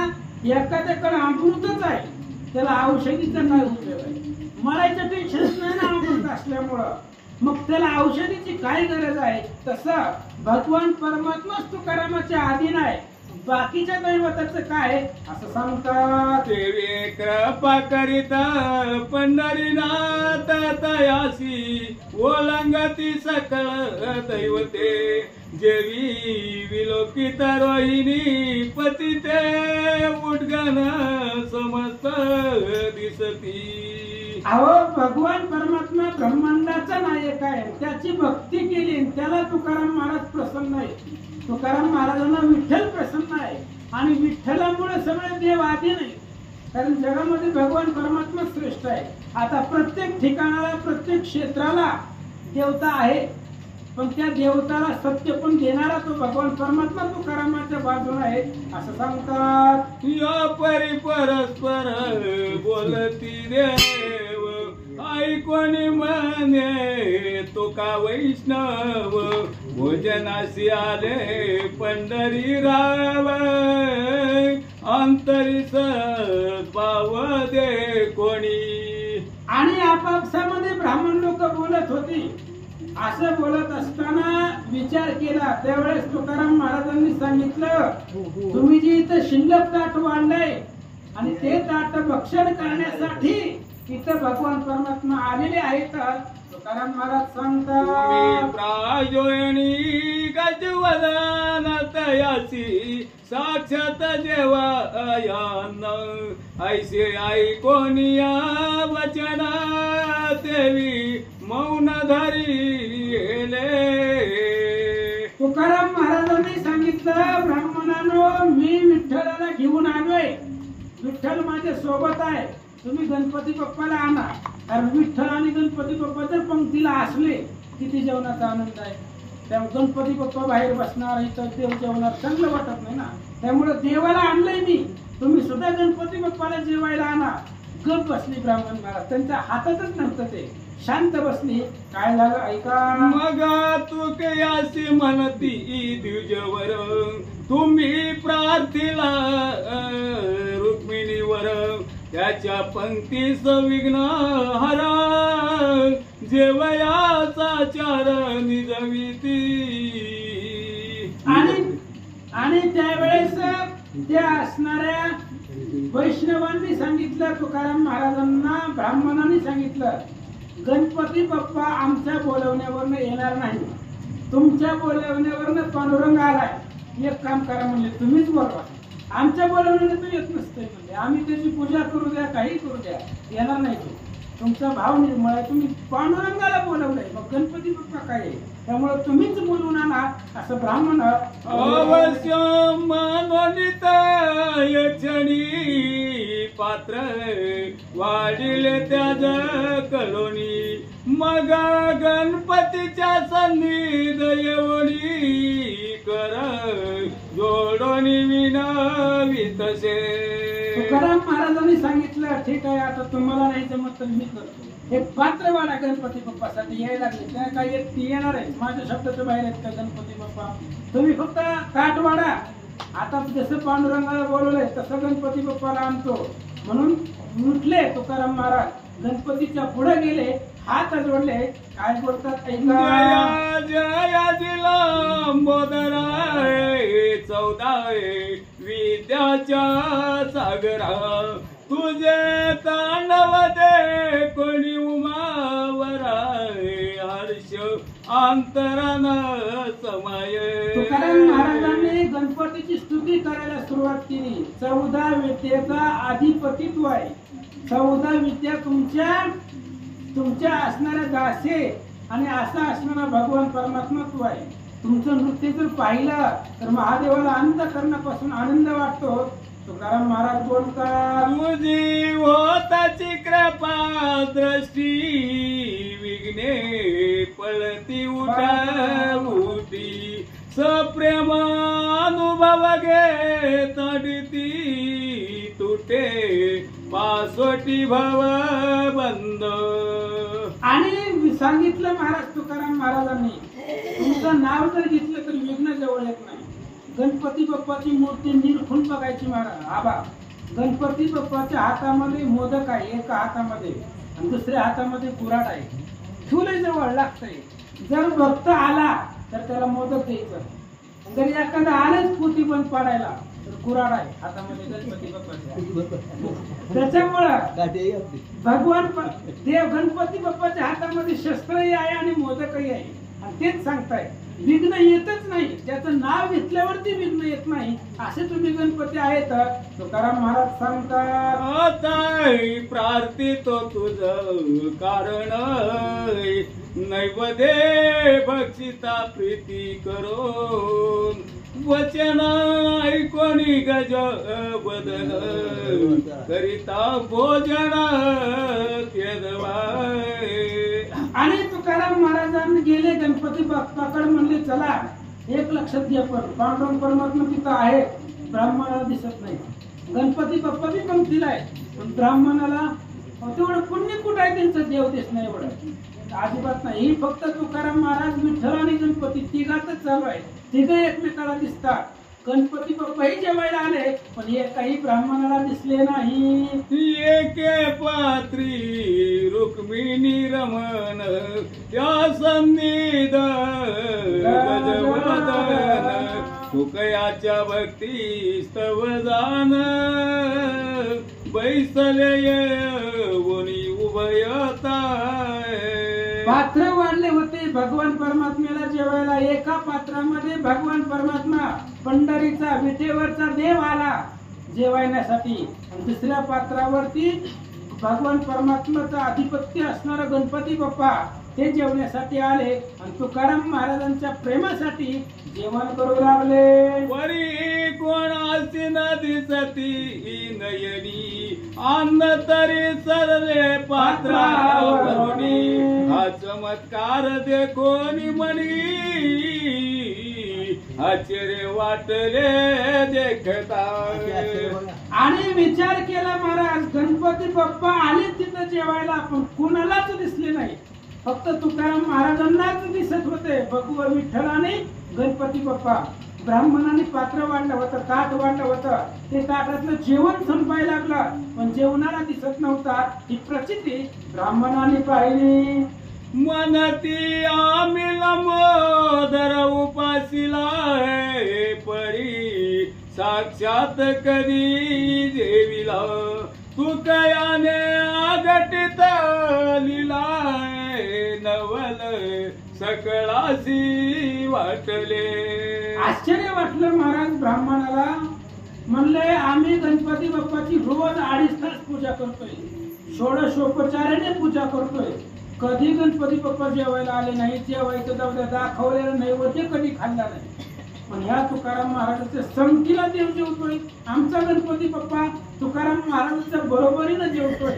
एखाद्याकडे अमृतच आहे त्याला औषधीचा काय उपयोग आहे? मरायचं टेन्शन नाही ना अमृत असल्यामुळं, मग त्याला औषधीची काय गरज आहे? तसं भगवान परमात्माच तुकारामाच्या अधीन आहे, बाकीच्या दैवताचं काय असं सांगतात. देवी कृपा करीत पंढरीनाथ तयासी ओलंगती सकळ दैवते, जेवी विलोकित रोहिणी पतिते उद्गण समस्त दिसती. अहो भगवान परमात्मा ब्रह्मांडाचा नायक आहे, त्याची भक्ती केली त्याला तुकाराम महाराज प्रसन्न आहे. तुकाराम महाराजांना विठ्ठल प्रसन्न आहे आणि विठ्ठलामुळे सगळे देव आधी नाही, कारण जगामध्ये भगवान परमात्मा श्रेष्ठ आहे. आता प्रत्येक ठिकाणाला प्रत्येक क्षेत्राला देवता आहे, पण त्या देवताला सत्य पण देणारा तो भगवान परमात्मा तुकारामाच्या बाजूला आहे असं सांगतात. या परी परस्पर बोलती देव ऐकोनी म्हणे तुका वैष्णव, भोजनाशी आले पंढरी राव अंतरी सद्भाव दे कोणी. आणि आपापसामध्ये ब्राह्मण लोक बोलत होती. असं बोलत असताना विचार केला त्यावेळेस तुकाराम महाराजांनी सांगितलं, तुम्ही जे इथं शिल्लक ताट वाढलंय आणि ते ताट भक्षण करण्यासाठी इथं भगवान परमात्मा आलेले आहेत. तुकाराम महाराज सांगतात, प्रायोणी गजवदन तयासी साक्षात देवायान, ऐसे ऐकोनिया वचन देवी मौन धरिले. तुकाराम महाराजांनी सांगितलं, ब्राह्मणांनो मी विठ्ठलाला घेऊन आलोय, विठ्ठल माझ्या सोबत आहे, तुम्ही गणपती बाप्पाला आणा. कारण विठ्ठल आणि गणपती बाप्पा जर पंक्तीला असले किती जेवणाचा आनंद आहे. त्यामुळे गणपती बाप्पा बाहेर बसणार, इथं देव जेवणार, चांगलं वाटत नाही ना. त्यामुळे देवाला आणलंय मी, तुम्ही सुद्धा गणपती बाप्पाला जेवायला आणा. गप बसली ब्राह्मण महाराज, त्यांच्या हातातच नव्हतं ते, शांत बसली. काय झालं ऐका. मग तू कयासी म्हणती द्विजवर तुम्ही प्रार्थीला रुक्मिणीवर त्याच्या पंक्तीस विघ्न हरा जेवयाचा चार निजविती. आणि त्यावेळेस त्या असणाऱ्या वैष्णवांनी सांगितलं तुकाराम महाराजांना, ब्राह्मणांनी सांगितलं, गणपती बाप्पा आमच्या बोलवण्यावरनं येणार नाही, तुमच्या बोलवण्यावरनं पांडुरंग आलाय. एक काम करा म्हणले, तुम्हीच बोलवा, आमच्या बोलवण्याने तो येत नसतोय म्हणजे, आम्ही त्याची पूजा करू द्या, काही करू द्या, येणार नाही तो. तुमचा भाव निर्मळ आहे, तुम्ही पांडुरंगाला बोलवलंय, मग गणपती बाप्पा काय आहे, त्यामुळे तुम्हीच बोलवून आणा असं ब्राह्मण. अवश्य मनोनित यक्षणी पात्र वाढिले त्याज कलोनी. मग गणपतीच्या सन्निध येवणी कर जोडोनी विनवितसे. तुकाराम महाराजांनी सांगितलं, ठीक आहे, आता तुम्हाला नाही जमत तर मी करतो. हे पात्र वाडा गणपती बाप्पासाठी यायला लागले, त्या काही ती येणार आहे, माझ्या शब्दाच्या बाहेर आहेत का गणपती बाप्पा, तुम्ही फक्त ताट वाडा. आता जसं पांडुरंगाला बोलवलंय तसं गणपती बाप्पाला आणतो. म्हणून उठले तुकाराम महाराज, गणपतीच्या पुढे गेले, हात जोडले, काय बोलतात ऐका. जया जिला मोदराय 14 विद्याच्या सागरा तुझे तांडव दे कोणी उमावराय हर्ष अंतरान समाय. तुकाराम महाराजांनी गणपतीची स्तुती करायला सुरुवात केली. 14 विद्येचा अधिपतित्व आहे, 14 विद्या तुमच्या असणाऱ्या दासे आणि असा असणारा भगवान परमात्मत्व आहे. तुमचं नृत्य जर पाहिलं तर महादेवाला अंतःकरणापासून आनंद वाटतो. तुकाराम महाराज बोलतात, तुझी होताची कृपा दृष्टी विघ्ने पळती उठी सप्रेम अनुभव घे तडती तुटे पासोटी भव बंद. आणि सांगितलं महाराज तुकाराम महाराजांनी, तुमचं नाव जर घेतलं तर विघ्न जवळ येत नाही. गणपती बाप्पाची मूर्ती निरखून बघायची महाराज. आबा गणपती बाप्पाच्या हातामध्ये मोदक आहे एका हातामध्ये आणि दुसऱ्या हातामध्ये कुऱ्हाड आहे, ठेवले जवळ लागतंय. जर भक्त आला तर त्याला मोदक द्यायचं, जर एखादा आलंच पोथी बंद पाडायला तर कुऱ्हाड आहे हातामध्ये गणपती बाप्पाच्या. त्याच्यामुळं भगवान देव गणपती बाप्पाच्या हातामध्ये शस्त्रही आहे आणि मोदकही आहे. आणि तेच सांगताय विघ्न येतच नाही, ज्याचं नाव घेतल्यावरती विघ्न येत नाही असे तुम्ही गणपती आहेत. तुकाराम महाराज सांगतात, आता प्रार्थितो तुझ कारण नैवदे बक्षिता प्रीती करून वचन ऐकोनी गज बदल करिता भोजन त्यजवाय. आणि तुकाराम महाराजांनी गेले गणपती बाप्पाकडे, म्हणले चला एक लक्षात घ्या, पण पांडुरंग परमात्मा तिथं आहे, ब्राह्मणाला दिसत नाही. गणपती बाप्पा बी पंक्तीला आहे, पण ब्राह्मणाला तेवढं पुण्य कुठं आहे, त्यांचं देव दिसत नाही एवढं अजिबात नाही. फक्त तुकाराम महाराज विठ्ठल आणि गणपती तिघातच चालू आहे, तिघ एकमेकाला दिसतात. गणपती बाप्पाही जेवायला आले पण काही ब्राह्मणाला दिसले नाही. एके पात्री रुक्मिणी रमण त्या सन्निध गजवदन तुकयाच्या भक्ती स्तव जान बैसले वनी उभयता. पात्र वाढले होते भगवान परमात्म्याला जेवायला. एका पात्रामध्ये भगवान परमात्मा पंढरीचा विटेवरचा देव आला जेवण्यासाठी, आणि दुसऱ्या पात्रावरती भगवान परमात्म्याचा अधिपत्य असणारा गणपती बाप्पा ते जेवण्यासाठी आले आणि तुकाराम महाराजांच्या प्रेमासाठी जेवण करू लागले. वरी कोणाची न दिसती नयनी अन्न तरी सरले पात्रावरुणी हा चमत्कार देखोनी मनी आश्चर्य वाटले देखता. आणि विचार केला महाराज, गणपती बाप्पा आले तिथं जेवायला पण कुणालाच दिसले नाही, फक्त तुकाराम महाराजांनाच दिसत होते. भगवान विठ्ठलाने गणपती बाप्पा ब्राह्मणाने पात्र वाढलं होतं, ताट वाढलं होतं, ते ताटातलं जेवण संपायला लागलं पण जेवणाला दिसत नव्हता. ही प्रचिती ब्राह्मणाने पाहिली. मनती आम्ही लंबोदर उपासिला परी साक्षात कधी देविला तुकयाने आगटित लिलाय नवल सकळासी वाटले. आश्चर्य वाटलं महाराज ब्राह्मणाला. म्हणले आम्ही गणपती बाप्पाची रोज 2.5 तास पूजा करतोय, षोडशोपचाराने पूजा करतोय, कधी गणपती बाप्पा जेवायला आले नाही. जेवायचं जाऊ द्या, दाखवलेलं नैवेद्य कधी खाल्ला नाही. पण ह्या तुकाराम महाराजांच्या संगतीला देव जेवतोय, आमचा गणपती बाप्पा तुकाराम महाराजांच्या बरोबरीनं जेवतोय.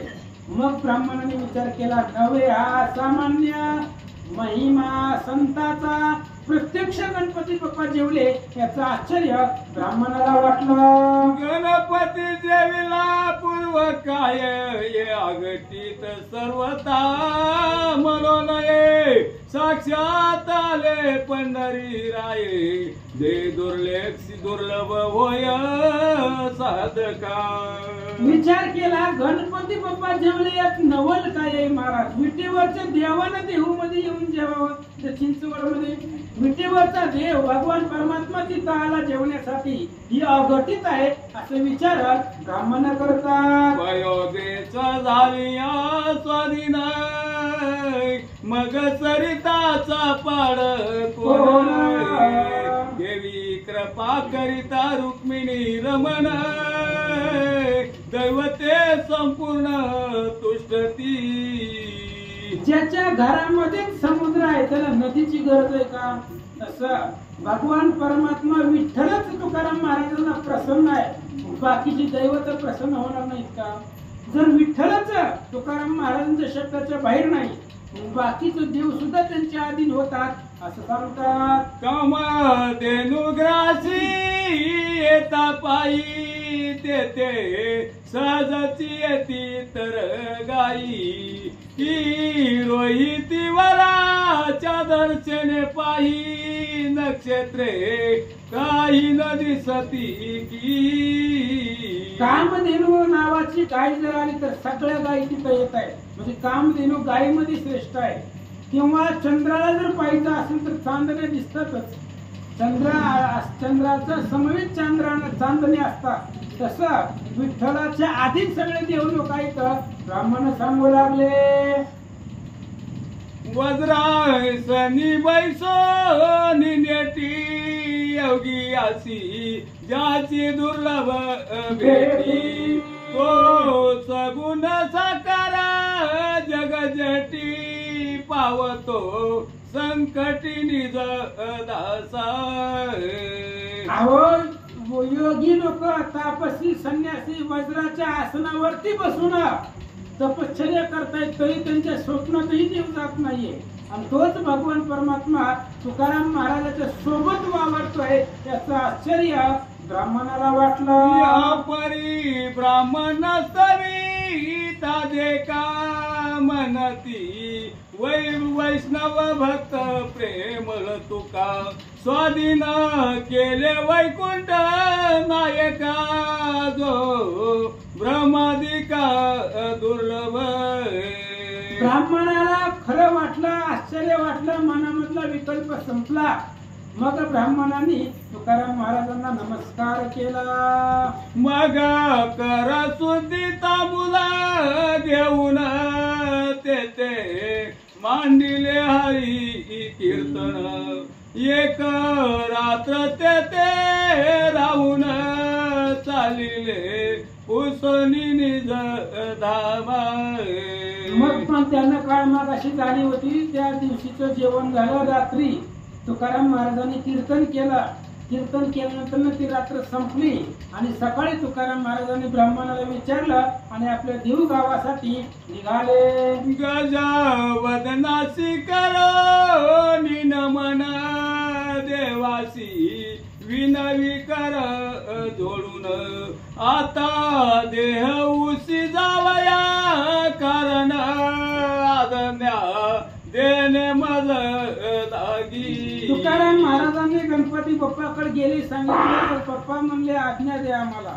मग ब्राह्मणाने विचार केला, नव्हे हा सामान्य महिमा संताचा, प्रत्यक्ष गणपती बाप्पा जेवले याचं आश्चर्य ब्राह्मणाला वाटलं. गणपती जेविला पूर्व काय ये आगटीत सर्वता म्हणून ये साक्षात आले पंढरी राये दे दुर्लभ होय साधका. विचार केला, गणपती बाप्पा जेवले यात नवल काय आहे महाराज. विटेवरच्या देवानं देहू मध्ये येऊन जेवावं. त्या चिंचवड मध्ये विटेवरचा देव भगवान परमात्मा तिथं आला जेवण्यासाठी, ही अघटित आहे असे विचारत ब्राह्मण करतात. वयोगेचा झालिया स्वाधीन मग सरिताचा पाड कोण देवी कृपा करिता रुक्मिणी रमण दैवते संपूर्ण तुष्टती. ज्याच्या घरामध्ये समुद्र आहे त्याला नदीची गरज आहे का? तसं भगवान परमात्मा विठ्ठलच तुकाराम महाराजांना प्रसन्न आहे, बाकीची दैवत प्रसन्न होणार नाहीत का? जर विठ्ठलच तुकाराम महाराजांच्या शब्दाच्या बाहेर नाही, बाकीचे देव सुद्धा त्यांच्या अधीन होतात असं सांगतात. काम देनुग्रासी येता पायी तेथे सहजची येती तर गाई की रोहिती वराच्या दर्शने पायी नक्षत्रे काही न दिसती की. कामधेनू नावाची गाय जर आली तर सगळ्या गायी तिथं येत आहे, म्हणजे कामधेनू गायीमध्ये श्रेष्ठ आहे. किंवा चंद्राला जर पाहायचं असेल तर चांदणे दिसतातच, चंद्राचा समवेत चांदणे असतात. तसं विठ्ठलाच्या आधीच सगळे देव लोक आहेत. ब्राह्मण सांगू लागले, वज्रासनी बैसोनी नेटी योगी असी ज्याची दुर्लभ भेटी तो सगुण साकार जगजटी पावतो संकटी निज दासा. अहो योगी लोक तापसी संन्यासी वज्राच्या आसनावरती बसून तपश्चर्या करतायत, तरी त्यांच्या स्वप्नातही देव जात नाहीये. आणि तोच भगवान परमात्मा तुकाराम महाराजाच्या सोबत वावरतोय याचं आश्चर्य ब्राह्मणाला वाटलं. या परी ब्राह्मण सविता देखा म्हणती वैष्णव भक्त प्रेमळ तुका स्वाधीन केले वैकुंठ नायका जो ब्रह्मादिका दुर्लभ. ब्राह्मणाला खरं वाटलं, आश्चर्य वाटलं, मनामधला विकल्प संपला. मग ब्राह्मणांनी तुकाराम महाराजांना नमस्कार केला. मग कर सुद्धी तांबुला घेऊन तेथे मांडिले हरी कीर्तन एक रात्र तेथे राहून चालिले सनी निज धामा मग पण त्यांना काळ मग अशी झाली होती. त्या दिवशीचं जेवण झालं. रात्री तुकाराम महाराजांनी कीर्तन केलं. कीर्तन केल्यानंतर ती रात्र संपली आणि सकाळी तुकाराम महाराजांनी ब्राह्मणाला विचारलं आणि आपल्या देव गावासाठी निघाले. गजावदनासी करो नमन देवासी विनवी कर जोडून आता देह उसी जावया कारण आदम्या देणे मज लागी. तुकाराम महाराजांनी गणपती बाप्पाकडे गेले. सांगितलं पप्पा म्हणले आज्ञा दे आम्हाला.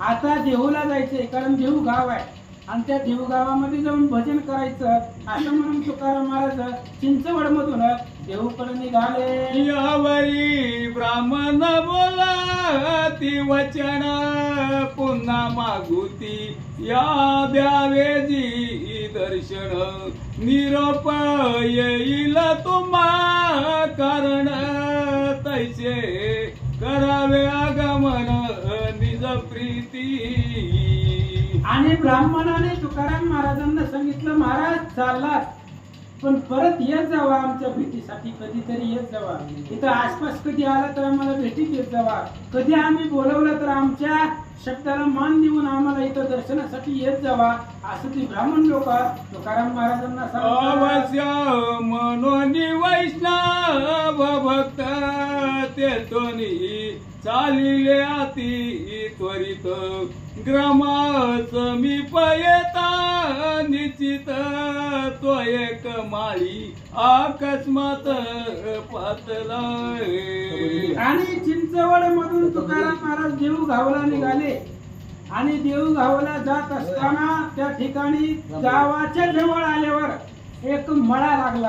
आता देहूला जायचंय कारण देहू गाव आहे आणि त्या देहू गावामध्ये जाऊन भजन करायचं असं म्हणून तुकाराम महाराज चिंचवड मधून देहूकडे निघाले. यावरी ब्राह्मण बोला ती वचन पुन्हा मागुती या द्यावे जी दर्शन निरोप येईल तुम्हा कारण तैसे करावे आगमन निज प्रीती. आणि ब्राह्मणाने तुकाराम महाराजांना सांगितलं महाराज चाललात पण परत येत जावा आमच्या भेटीसाठी. कधीतरी येत जावा. इथं आसपास कधी आला तर आम्हाला भेटीत येत जावा. कधी आम्ही बोलवलं तर आमच्या शब्दाला मान देऊन आम्हाला इथं दर्शनासाठी येत जावा असं ती ब्राह्मण लोक तुकाराम महाराजांना सांगतात. अवश्य मनोनी वैष्णव भक्त तेतोनी चालिले अति त्वरित ग्रामाच समीप येता निश्चित तो एक माळी अकस्मात पातला. आणि चिंचवड मधून तुकाराम महाराज देऊ गावला निघाले आणि देऊ गावला जात असताना त्या ठिकाणी गावाच्या जवळ आल्यावर एक मळा लागला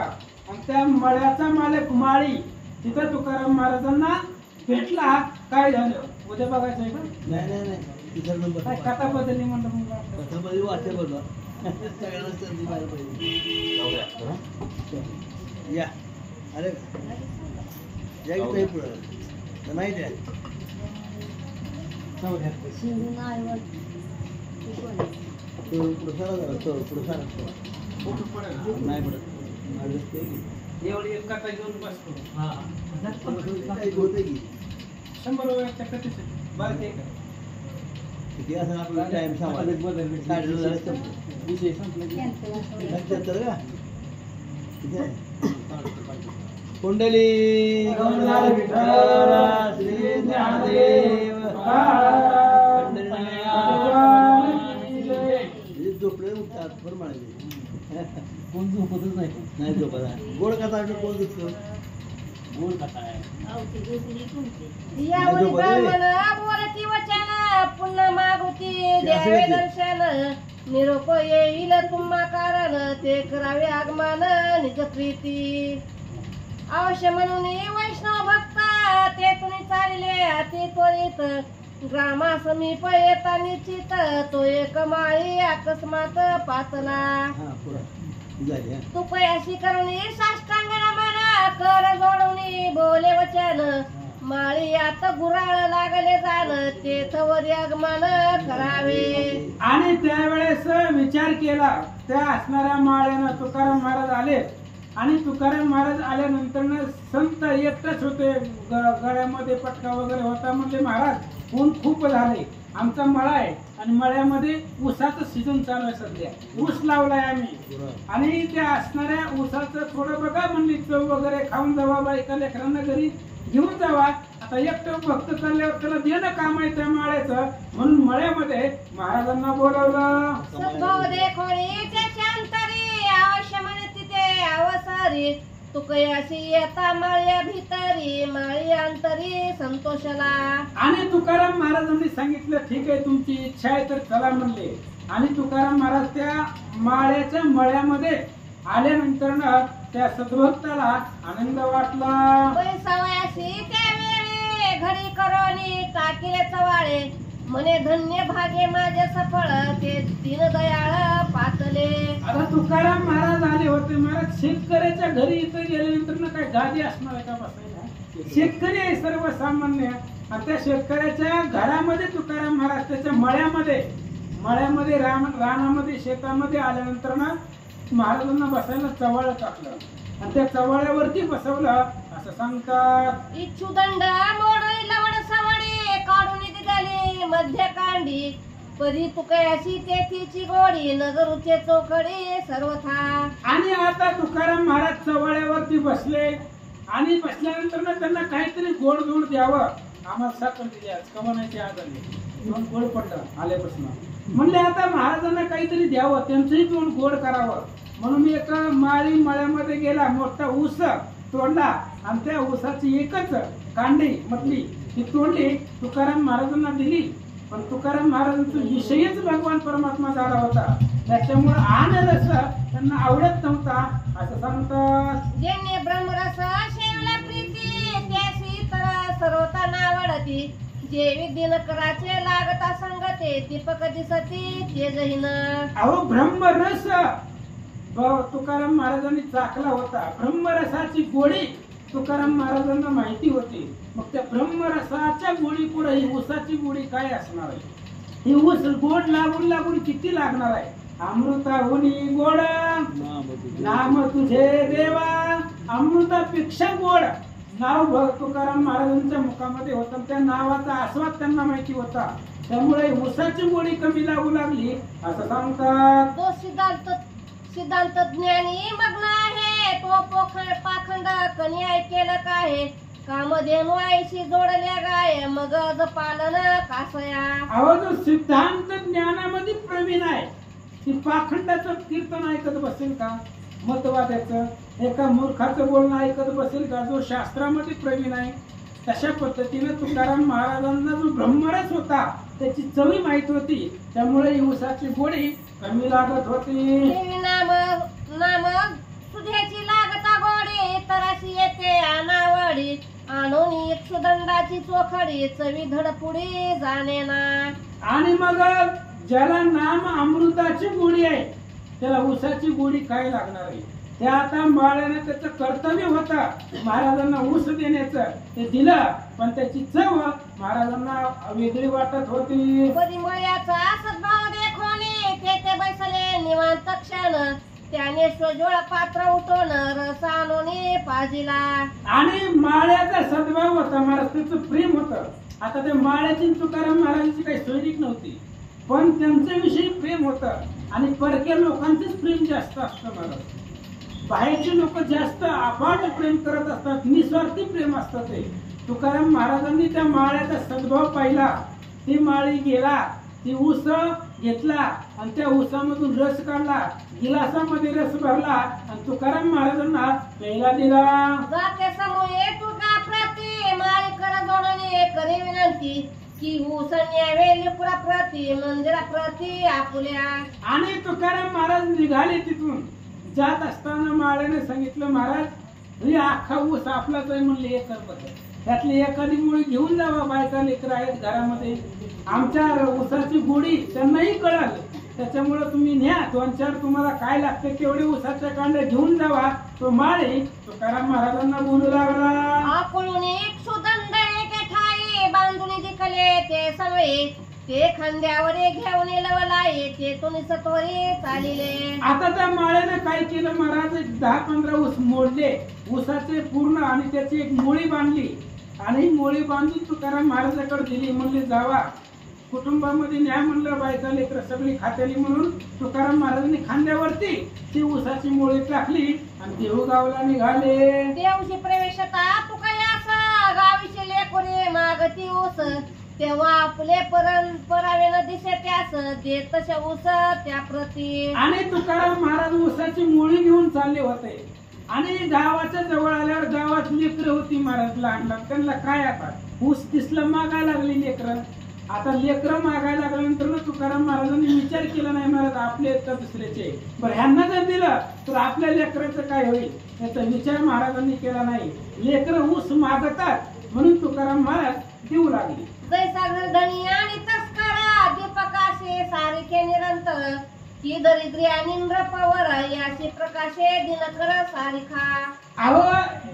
आणि त्या मळ्याचा मालक माळी तिथं तुकाराम महाराजांना भेटला. काय झालं उद्या बघायचं आहे का? नाही तिसरा नंबर काय कथा बदलली म्हणलं मुलगा. कथामध्ये वाटते बघा सगळ्यांना संधी व्हायला पाहिजे. या अरे या की ताई पुढं नाही द्या पुढं सारा जरा पुढं सारा फोटो पडेल नाही पडत एवढी एक कथा घेऊन बसतो. काही होतं की 100 वयाच्या कथेसाठी बरं ते का किती असं आपला टाइम सांभाळ विषय संपला की लक्षात तर का किती आहे कुंडली गौराला विठ्ठला श्री ज्ञानदेव झोपले उठतात बरं म्हणाले. कोण झोपतच नाही. नाही झोपत गोड कथा कोण झोपतो गोड कथा आहे. यावरी ब्राह्मण बोलती वचन पुन्हा मागुती द्यावे दर्शन निरोप येईल तुम्हा कारण ते करावे आगमन निज प्रीती. अवश्य म्हणून वैष्णव भक्त ते तुम्ही चालले अति त्वरित ग्रामा समीप येता निश्चित तो एक माळी अकस्मात पातला. हा पुरा झाली हा तू पयाशी करून साष्टांग नमन कर जोडून बोले वचन माळी आता गुराळ लागले झालं तेथवर आगमन करावे. आणि त्यावेळेस विचार केला. त्या असणाऱ्या माळ्यानं तुकाराम महाराज आले आणि तुकाराम महाराज आल्यानंतर संत एकटेच होते. गळ्यामध्ये पटका वगैरे होता. म्हणजे महाराज ऊन खूप झाले. आमचा मळा आहे आणि मळ्यामध्ये ऊसाचं सीझन चालू आहे. सध्या ऊस लावलाय आम्ही आणि त्या असणाऱ्या ऊसाचं थोडं बघा म्हणली चव वगैरे खाऊन जावा. बायका लेकरांना घरी घेऊन जावा. आता एकटं भक्त चालल्यावर त्याला देणं काम आहे त्या माळ्याचं म्हणून मळ्यामध्ये महाराजांना बोलावलं. सद्भाव देखोणी त्याच्या अंतरी अवश्य म्हणे तिथे अवसरी तू कयाशी येता माळ्या भितरी माळी अंतरी संतोषला. आणि तुकाराम महाराजांनी सांगितलं ठीक आहे तुमची इच्छा आहे तर चला म्हणले. आणि तुकाराम महाराज त्या माळ्याच्या मळ्यामध्ये आल्यानंतर त्या सद्भक्ताला आनंद वाटला. पैसावयाशी त्यावेळी घडी करोनी टाकिले चवाळे म्हणे धन्य भागे माझे सफळ ते दीनदयाळ पातले. आता तुकाराम महाराज आले होते. महाराज शेतकऱ्याच्या घरी इथं गेल्यानंतर काय गादी असणार आहे का बसायला? शेतकरी आहे सर्वसामान्य आणि त्या शेतकऱ्याच्या घरामध्ये तुकाराम महाराज त्याच्या मळ्यामध्ये मळ्यामध्ये रानामध्ये शेतामध्ये आल्यानंतर ना महाराजांना बसायला चवाळ टाकलं आणि त्या चवाळ्यावरती बसवलं असं सांगतात. इच्छुदंड मोडळी लवड सवडी काढून दिली मध्यकांडी परी तुकयाशी तेथीची गोडी नगरूचे चोखडी सर्वथा. आणि आता तुकाराम महाराज चवाळ्यावरती बसले आणि बसल्यानंतर ना त्यांना काहीतरी गोड धोड द्यावं. आम्हाला साखर दिली आज कमानाची आज आली दोन गोड पडलं आल्यापासून म्हणले आता महाराजांना काहीतरी द्यावं त्यांचंही तोंड गोड करावं म्हणून एका मळ्यामध्ये गेला मोठा ऊस तोडला आणि त्या ऊसाची एकच कांडी म्हटली ती तोडली तुकाराम महाराजांना दिली. पण तुकाराम महाराजांचा विषयच भगवान परमात्मा झाला होता त्याच्यामुळे आनरस त्यांना आवडत नव्हता असं सांगतात. ज्यांनी ब्रह्मरस शेवला प्रीती त्याशी तर सर्वता नावडती जे विद्येन कराचे लागता संगते दीपक दिसती ते जहीन. अहो ब्रह्मरस तुकाराम महाराजांनी चाकला होता. ब्रह्मरसाची गोडी तुकाराम महाराजांना माहिती होती. मग त्या ब्रह्मरसाच्या गोडी पुढे ही ऊसाची गोडी काय असणार आहे. ही ऊस गोड लागून लागून किती लागणार आहे. अमृताहुनी गोड नाम तुझे देवा अमृतापेक्षा गोड नाव तुकाराम महाराजांच्या मुखामध्ये होतं. त्या नावाचा आस्वाद त्यांना माहिती होता त्यामुळे ऊसाची गोडी कमी लागू लागली असं सांगतात. तो सिद्धांत ज्ञानी मग्न आहे तो पाखंड कणी ऐकेल काय कामधेनू आईशी जोडल्या गाय मगज पालन कासया. अहो जो सिद्धांत ज्ञानामध्ये प्रवीण आहे ती पाखंडाचं कीर्तन ऐकत बसेल का. मतवाद्याचं एका मूर्खाचं बोलणं ऐकत बसेल का. जो शास्त्रामध्ये प्रवीण आहे तशा पद्धतीने तुकाराम महाराजांना जो ब्रह्मरस होता त्याची चवी माहित होती त्यामुळे ऊसाची गोडी कमी लागत होती. नाम सुध्याची लागता गोडी तराशी येते अनावडी आणून इक्षुदंडाची चोखडी चवी धडपुडी जाणे ना. आणि मग ज्याला नाम अमृताची गोडी आहे त्याला ऊसाची गोडी काय लागणार आहे. त्या आता माळ्याने त्याचं कर्तव्य होतं महाराजांना ऊस देण्याचं ते दिलं पण त्याची चव महाराजांना वेगळी वाटत होती. परिमयाचा सद्भाव देखोनी तेथे बैसले निवांत क्षण त्याने स्वजोळ पात्र उठवून रस आणून पाजिला. आणि माळ्याचा सद्भाव होता महाराज त्याचं प्रेम होतं. आता त्या माळ्याची तुकाराम महाराजांची काही सोयरीक नव्हती पण त्यांच्या विषयी प्रेम होतं आणि परक्या लोकांचंच प्रेम जास्त असतं महाराज. बाहेरचे लोक जास्त अफाट प्रेम करत असतात निस्वार्थी प्रेम असतं ते. तुकाराम महाराजांनी त्या माळ्याचा सद्भाव पाहिला. ती माळी गेला ती ऊस घेतला आणि त्या ऊसामधून रस काढला गिलासामध्ये रस भरला आणि तुकाराम महाराजांना प्यायला दिला. जाते समूहे तुका प्रती माळी कर जोडणे करी विनंती की ऊस न्यावे लिपुरा प्रती मंदिरा प्रती आपुल्या. आणि तुकाराम महाराज निघाले तिथून जात असताना माळ्याने सांगितलं महाराज ही अख्खा ऊस आपलाच आहे म्हणले एकर बद्दल त्यातली एखादी मुळी घेऊन जावा. बायका लेकर आहेत घरामध्ये आमच्या ऊसाची गोडी त्यांनाही कळाल त्याच्यामुळे तुम्ही न्या 2-4 तुम्हाला काय लागते तेवढे ऊसाच्या कांड्या घेऊन जावा. तो माळी तुकाराम महाराजांना बोलू लागला. आकुळून एक सुदंड एके ठाई बांधून दिकले ते सवय ते खांद्यावर घेऊन लवलाय ते तुम्ही सत्वरी चालिले. आता त्या माळ्याने काय केलं महाराज 10-15 ऊस मोडले ऊसाचे पूर्ण आणि त्याची एक मोळी बांधली आणि मोळी बांधून तुकाराम महाराजाकडे दिली. म्हणले जावा कुटुंबामध्ये न्या म्हणलं बायका लेकर सगळी खात्याली म्हणून तुकाराम महाराजांनी खांद्यावरती ती ऊसाची मोळी टाकली आणि देहूगावला निघाले. देवशी प्रवेशता तुकयास गावीचे लेकोरे मागती ऊस तेव्हा आपले परंपरावेन दिसे त्यास देत ऊस त्या प्रती. आणि तुकाराम महाराज ऊसाची मोळी घेऊन चालले होते आणि गावाच्या जवळ आल्यावर गावात लेकरं होती महाराज लहान लहान त्यांना काय आता ऊस दिसलं मागायला लागली लेकरं. आता लेकरं मागायला लागल्यानंतर तुकाराम महाराजांनी विचार केला नाही महाराज आपले तर दुसऱ्याचे बरं ह्यांना जर दिलं तर आपल्या लेकराचं काय होईल याचा विचार महाराजांनी केला नाही. लेकरं ऊस मागतात म्हणून तुकाराम महाराज देऊ लागले. जैसा धनी आणि तस्करा दीपकाशे सारिखे निरंतर की दरिद्री आणि इंद्रपवर याशी प्रकाशे दिनकर सारिखा. अहो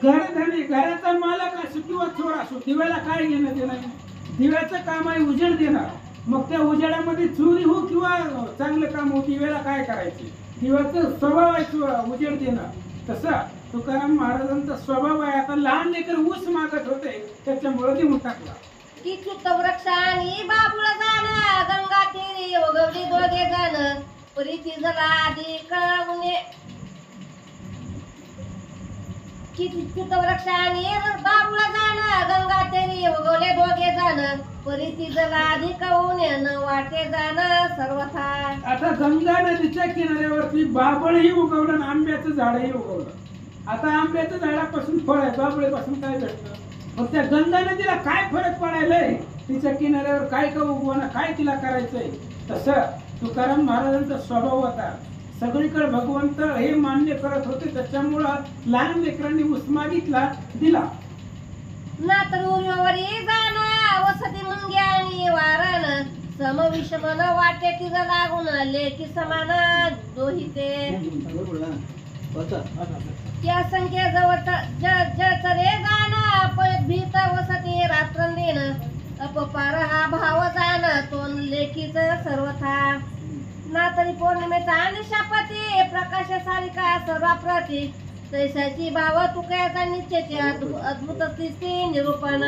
घरधनी घराचा मालक असो किंवा चोर असो दिव्याला काय घेणं देणं. दिव्याचं काम आहे उजेड देणं मग त्या उजेडामध्ये चोरी हो किंवा चांगलं काम हो, दिव्याला काय करायचे? दिव्याचं स्वभाव आहे उजेड देणं. तसं तुकाराम महाराजांचा स्वभाव आहे. आता लहान लेकर ऊस मागत होते, त्याच्यामुळे देऊन टाकला. की चुत वृक्षानी बाबुळ जाण गंगा तीरी उगवली दोघे जण परीची जला आधी कळवणे. की चुत वृक्षानी बाबुळ जाण गंगा तीरी उगवले दोघे जण परीची जला आधी कळवणे न वाटे जाण सर्वथा. आता गंगा नदीच्या किनाऱ्यावरती बाबळही उगवलं आणि आंब्याचं झाडही उगवलं. आता आंब्याच्या झाडापासून फळ आहे, बाबळीपासून काय भेटतं? मग त्या गंगा नदीला काय फरक पडायलाय? तिच्या किनाऱ्यावर काय का उगवणं, काय तिला करायचंय? तसं तुकाराम महाराजांचा स्वभाव होता. सगळीकडे भगवंत हे मान्य करत होते, त्याच्यामुळं लहान लेकरांनी ऊस मागितला, दिला. ना तर उर्वरी जाण वसती मुंगे आणि वारण समविषमन वाटे तिज लागून लेकी समान दोहिते. त्या संख्ये जळचरे जाण पळत भीत वसती रात्रंदिन अपपार हा भाव जाण तोन लेखीच सर्वथा. ना तरी पौर्णिमेचा आणि शापती प्रकाश सारिका सर्वाप्रती तैसाची भाव तुकायचा निश्चयाची अद्भुत स्थिती निरूपण.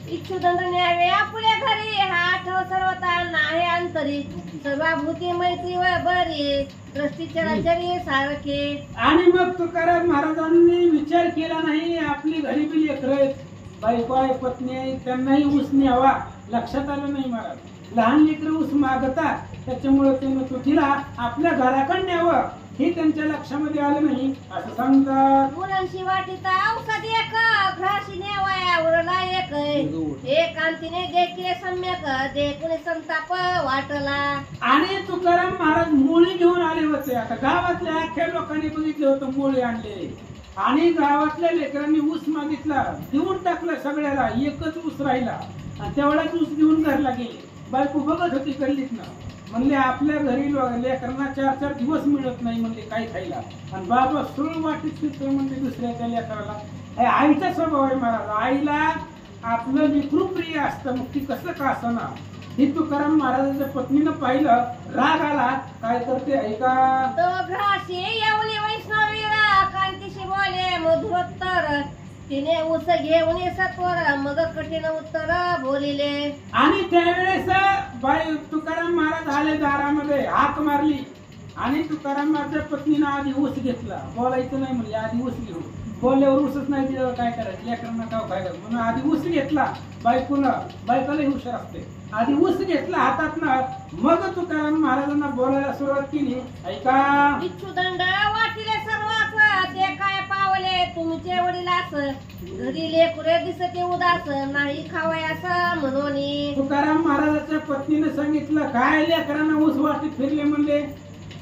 इच्छुदंड न्यावे आपुले घरी हा आठव सर्वता नाही अंतरी सर्वाभूती मैत्री व बरी दृष्टीच्या राज्याने सारखे. आणि मग तुकाराम महाराजांनी विचार केला नाही, आपली घरी बी लेकरं आहेत, बायको आहे, पत्नी आहे, त्यांनाही ऊस न्यावा. लक्षात आलं नाही महाराज, लहान लेकरं ऊस मागतात, त्याच्यामुळे त्यांनी तुटीला आपल्या घराकडे न्यावं हे त्यांच्या लक्षामध्ये आलं नाही, असं सांगतात. मुलांशी वाटीता औषध एक घराशी नेवाया उरला एक कांतीने देखील सम्यक देखुने संताप वाटला. आणि तुकाराम महाराज मुळी घेऊन आले होते. आता गावातल्या अख्ख्या लोकांनी बघितलं होतं, मुळी आणले आणि गावातल्या लेकरांनी ऊस मागितला, देऊन टाकलं सगळ्याला. एकच ऊस राहिला आणि तेवढाच ऊस घेऊन घरला गेले. बायको बघत होती कल्लीत ना, म्हणले आपल्या घरी लेकरांना 4-4 दिवस मिळत नाही म्हणले काय खायला, आणि बाबा सुरू वाटीत फिरतोय म्हणते दुसऱ्याच्या लेकराला. हे आईचा स्वभाव आहे महाराज. आईला आपलं लेकरू प्रिय असतं, मग ती कसं का असना. हे तुकाराम महाराजांच्या पत्नीनं पाहिलं, राग आला, काय करते ऐका. तो घराशी येऊन वैष्णवीरा कांतीशी बोले मधुरोत्तर तिने ऊस घेऊन सत्वर मग कठीण उत्तर बोलिले. आणि त्यावेळेस बाई तुकाराम महाराज आले दारामध्ये, हाक मारली आणि तुकाराम महाराजच्या पत्नीनं आधी ऊस घेतला. बोलायचं नाही म्हणजे आधी ऊस घेऊ, बोलल्यावर ऊसच नाही दिल्यावर काय करायचं, लेकरांना काय करायचं म्हणून आधी ऊस घेतला. बायकोलाही हुशार असते. आधी ऊस घेतला हातातनं, मग तुकाराम महाराजांना बोलायला सुरुवात केली. ऐका. इच्छुदंड वाटिले सर्वास ते काय पावले तुमचे वडिलास घरी लेकुरे दिसते उदास नाही खावयास म्हणून. तुकाराम महाराजांच्या पत्नीने सांगितलं, काय लेकरांना ऊस वाटीत फिरले म्हणले,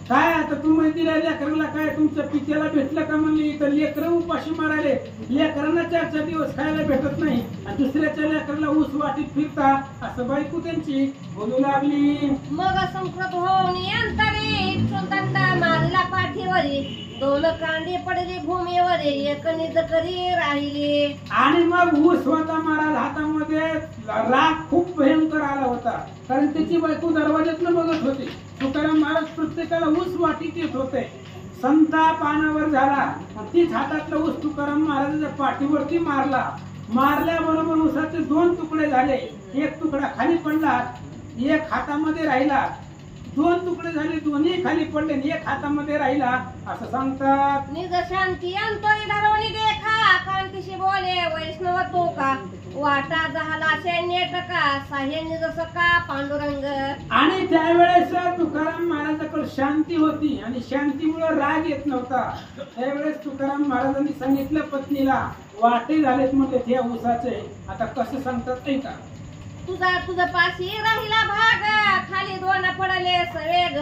काय आता तुम्ही दिल्या लेकरांना काय तुमच्या पित्याला भेटलं का म्हणले. इथं लेकरं उपाशी मारायले, लेकरांना 4-4 दिवस खायला भेटत नाही आणि दुसऱ्याच्या लेकराला ऊस वाटीत फिरता, असं बायको त्यांची बोलू लागली. मग संस्कृत होऊन अंतरी इच्छुदंड मारला पाठीवरी दोन कांडी पडली भूमीवर एक निज करी राहिली. आणि मग ऊस होता महाराज हातामध्ये, राग खूप भयंकर आला होता, कारण त्याची बायको दरवाज्यातनं बघत होती. तुकाराम महाराज प्रत्येकाला ऊस वाटीत येत होते. संताप अनावर झाला, तीच हातातला ऊस तुकाराम महाराजांच्या पाठीवरती मारल्याबरोबर ऊसाचे 2 तुकडे झाले. एक तुकडा खाली पडला, एक हातामध्ये राहिला. 2 तुकडे झाले, दोन्ही खाली पडले, एक हातामध्ये राहिला, असं सांगतात. निज शांती अंतरी धरवणी देखा कांतीशी बोले वैष्णव तो का वाटा झाला सैन्य टका साह्य निज सका पांडुरंग. आणि त्यावेळेस तुकाराम महाराजांकडे शांती होती आणि शांतीमुळे राग येत नव्हता. त्यावेळेस तुकाराम महाराजांनी सांगितलं पत्नीला, वाटे झालेत म्हणले त्या ऊसाचे. आता कसं सांगतात ऐका. तुझा पाशी राहिला भाग खाली 2 पडले सवेग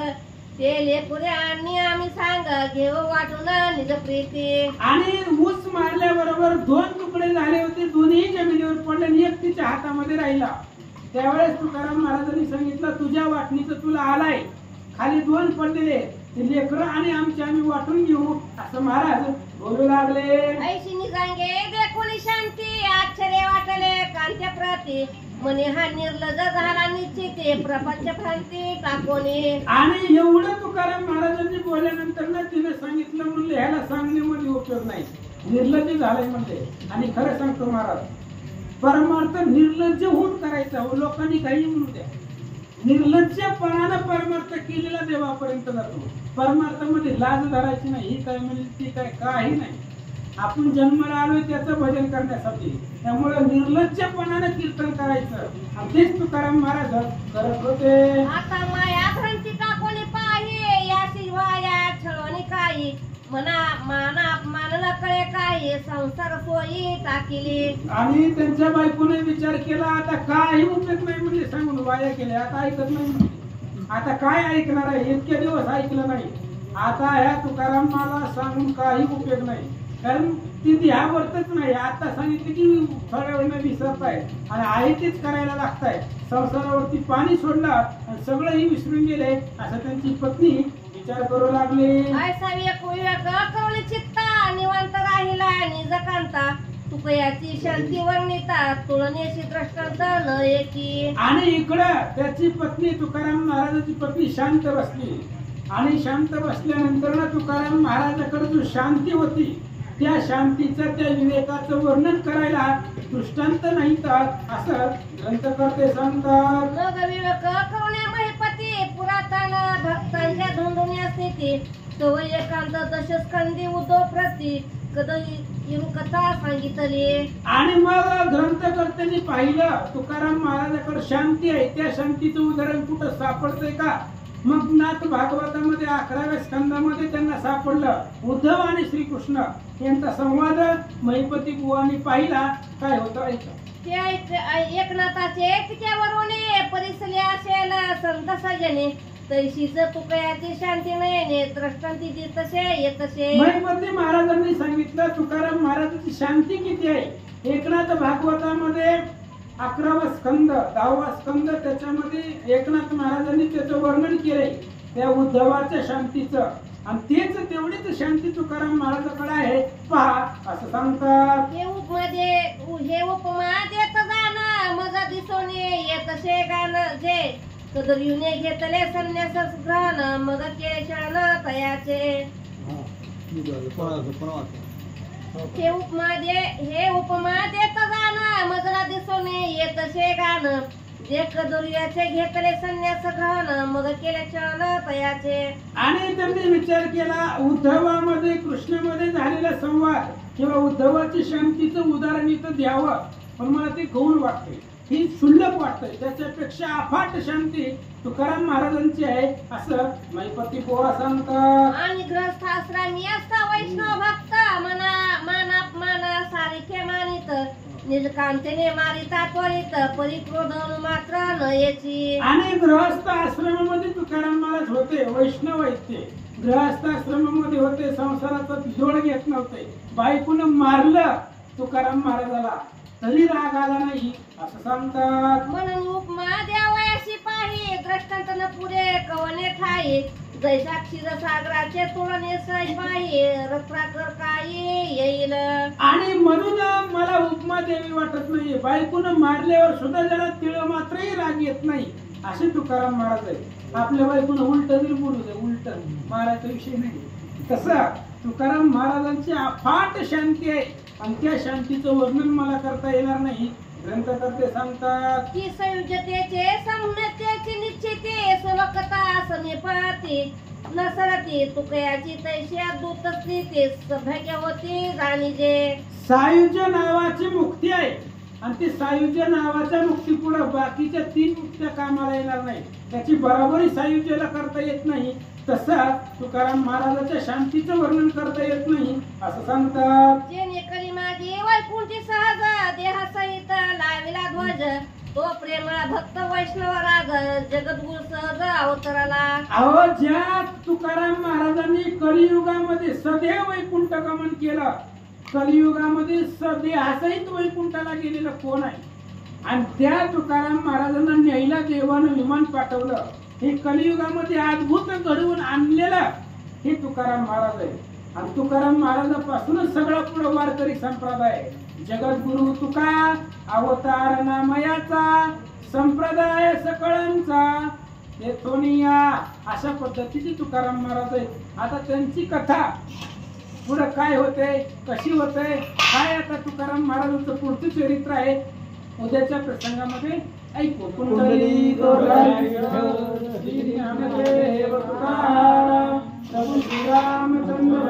ते लेकुरे आणि आम्ही सांग घेऊ वाटून निज प्रीती. आणि ऊस मारल्याबरोबर 2 तुकडे झाले होते, दोन्ही जमिनीवर पडले आणि एक तिच्या हातामध्ये राहिला. त्यावेळेस तुकाराम महाराजांनी सांगितलं, तुझ्या वाटणीचं तुला आलाय, खाली 2 पडलेले ते लेकरं आणि आम्ही वाटून घेऊ असं महाराज बोलू लागले. ऐशी निघांगे देखुनी शांती आश्चर्य वाटले कांत्या प्रती म्हणे हा निर्लज झाला निश्चित प्रपंच भ्रांती टाकोनी. आणि एवढं तुकाराम महाराजांनी बोलल्यानंतर ना तिने सांगितलं म्हणले ह्याला सांगण्यामध्ये उपयोग नाही, निर्लज्ज झालाय म्हणले. आणि खरं सांगतो महाराज, परमार्थ निर्लज्ज होऊन करायचा. लोकांनी काही म्हणू द्या, निर्लज्जपणानं परमार्थ केलेला देवापर्यंत जातो. परमार्थामध्ये लाज धरायची नाही, ही काय म्हणजे ती काय काही नाही. आपण जन्माला आलोय त्याचं भजन करण्यासाठी, त्यामुळे निर्लज्जपणानं कीर्तन करायचं आणि तेच तुकाराम महाराज करत होते. आता माया भ्रांती टाकोनी पाही या शिवाया छळवणी काही मना माना अपमान न कळे काही संसार सोयी टाकिली. आणि त्यांच्या बायकोने विचार केला आता काही उपयोग नाही म्हणजे सांगून वाया केले, आता ऐकत नाही. आता काय ऐकणार आहे, इतके दिवस ऐकलं नाही. आता ह्या तुकाराम मला सांगून काही उपयोग नाही, कारण ती ध्यावरतच नाही. आता सांगितलं की थोड्या वेळानं विसरत आहे आणि आहे तेच करायला लागताय. संसारावरती पाणी सोडलं आणि सगळंही विसरून गेले असं त्यांची पत्नी विचार करू लागली. ऐसा विवेक कवळी चित्ता निवांत राहिला निजकांता तुकयाची शांती वर्णिता तुलनेशी दृष्टांत न एकी. आणि इकडं त्याची पत्नी तुकाराम महाराजाची पत्नी शांत बसली आणि शांत बसल्यानंतर ना तुकाराम महाराजाकडे जो शांती होती त्या शांतीचं त्या विवेकाचं वर्णन करायला दृष्टांत नाही तर असं ग्रंथकर्ते सांगतात. मग विवेक कवणे महिपती पुरातन भक्तांच्या धुंदुन्या स्थिती तो एकांत दशस्कंदी उद्धव प्रती कधी कथा सांगितली. आणि मग ग्रंथकर्त्यांनी पाहिलं तुकाराम महाराजाकडे शांती आहे, त्या शांतीचं उदाहरण कुठं सापडतंय का? मग नाथ भागवतामध्ये 11व्या स्कंदामध्ये त्यांना सापडलं. उद्धव आणि श्रीकृष्ण यांचा संवाद महिपती बुवांनी पाहिला. काय होतं ऐका. ते एकनाथाचे तिच्यावरून परिसले असेल संत सजने तैशीच तुकयाची शांती नाही दृष्टांती तसे येतसे. महिपती महाराजांनी सांगितलं तुकाराम महाराजांची शांती किती आहे. एकनाथ भागवतामध्ये 11वा स्कंद 10वा स्कंद त्याच्यामध्ये एकनाथ महाराजांनी त्याचं वर्णन केलंय त्या उद्धवाच्या शांतीचं आणि तेच तेवढीच शांती तुकाराम महाराजाकडे आहे पहा असं सांगतात. हे उपमा देत जाणं मग दिसून येतसे गाणं जे कदर युने घेतले संन्यास ग्रहण मग केशण तयाचे. हे उपमा देत जाणं मजला दिसून येतसे गाणं जे कदुर्याचे घेतले संन्यास ग्रहण मग केले क्षण तयाचे. आणि त्यांनी विचार केला उद्धवामध्ये कृष्णामध्ये झालेला संवाद किंवा उद्धवाची शांतीचं उदाहरण इथं द्यावं, पण मला ते गौण वाटतंय, ही क्षुल्लक वाटतंय. त्याच्यापेक्षा अफाट शांती तुकाराम महाराजांची आहे असं महिपती बुवा सांगतात. आणि ग्रस्थ आश्रमी असता वैष्णव भक्त मना मान सारिखे मानित निजकांतेने मारिता त्वरित परिक्रोधन मात्र न याची. आणि गृहस्थ आश्रमामध्ये तुकाराम महाराज होते, वैष्णव आहेत ते. गृहस्थ आश्रमामध्ये होते, संसाराचा जोड घेत नव्हते. बायकोनं मारलं तुकाराम महाराजाला तरी राग आला नाही असं सांगतात. म्हणून उपमा द्यावयाशी पाही दृष्टांत न पुरे कवने ठाई जैसा क्षीरसागराचे तुळणे सही पाही रत्नाकर काही येईल. आणि म्हणून मला उपमा देवी वाटत नाहीये. बायकोनं मारल्यावर सुद्धा ज्याला तिळ मात्रही राग येत नाही असे तुकाराम महाराज आहे. आपल्या बायकोनं उलट जरी बोलू दे, उलट मारायचा विषय नाही. तसा तुकाराम महाराजांची अफाट शांती आहे आणि त्या शांतीचं वर्णन मला करता येणार नाही. ग्रंथकर्ते सांगतात की संयुजतेचे संहितेचे निश्चिते सुलकता समीपती नसरती तुकयाची तैशी दूत स्थिती सौभाग्य होती जाणीजे. सायुज्य नावाची मुक्ती आहे आणि ती सायुज्य नावाच्या मुक्ती पुढे बाकीच्या 3 मुक्त्या कामाला येणार नाही. त्याची बराबरी सायुज्याला करता येत नाही. तसा तुकाराम महाराजाच्या शांतीचं वर्णन करता येत नाही असं सांगतात. जेणे करी मागे वैकुंठी सहज देहासहित लाविला ध्वज तो प्रेमळा भक्त वैष्णव राग जगद्गुरु सहज अवतराला. अहो ज्या तुकाराम महाराजांनी कलियुगामध्ये सदैव वैकुंठ गमन केलं, कलियुगामध्ये देहासहित वैकुंठाला गेलेलं कोण आहे? आणि त्या तुकाराम महाराजांना न्यायला देवानं विमान पाठवलं. हे कलियुगामध्ये अद्भुत घडवून आणलेलं हे तुकाराम महाराज आहे. आणि तुकाराम महाराजापासूनच सगळा पुढे वारकरी संप्रदाय. जगद्गुरु तुका अवतार नामयाचा संप्रदाय सकळांचा ते सोनिया अशा पद्धतीची तुकाराम महाराज आहेत. आता त्यांची कथा पुढे काय होते, कशी होते, काय आता तुकाराम महाराजांचं पुढचं चरित्र आहे उद्याच्या प्रसंगामध्ये ऐकू. कुंडली श्री ज्ञानदेव तुकाराम प्रभू श्रीरामचंद्र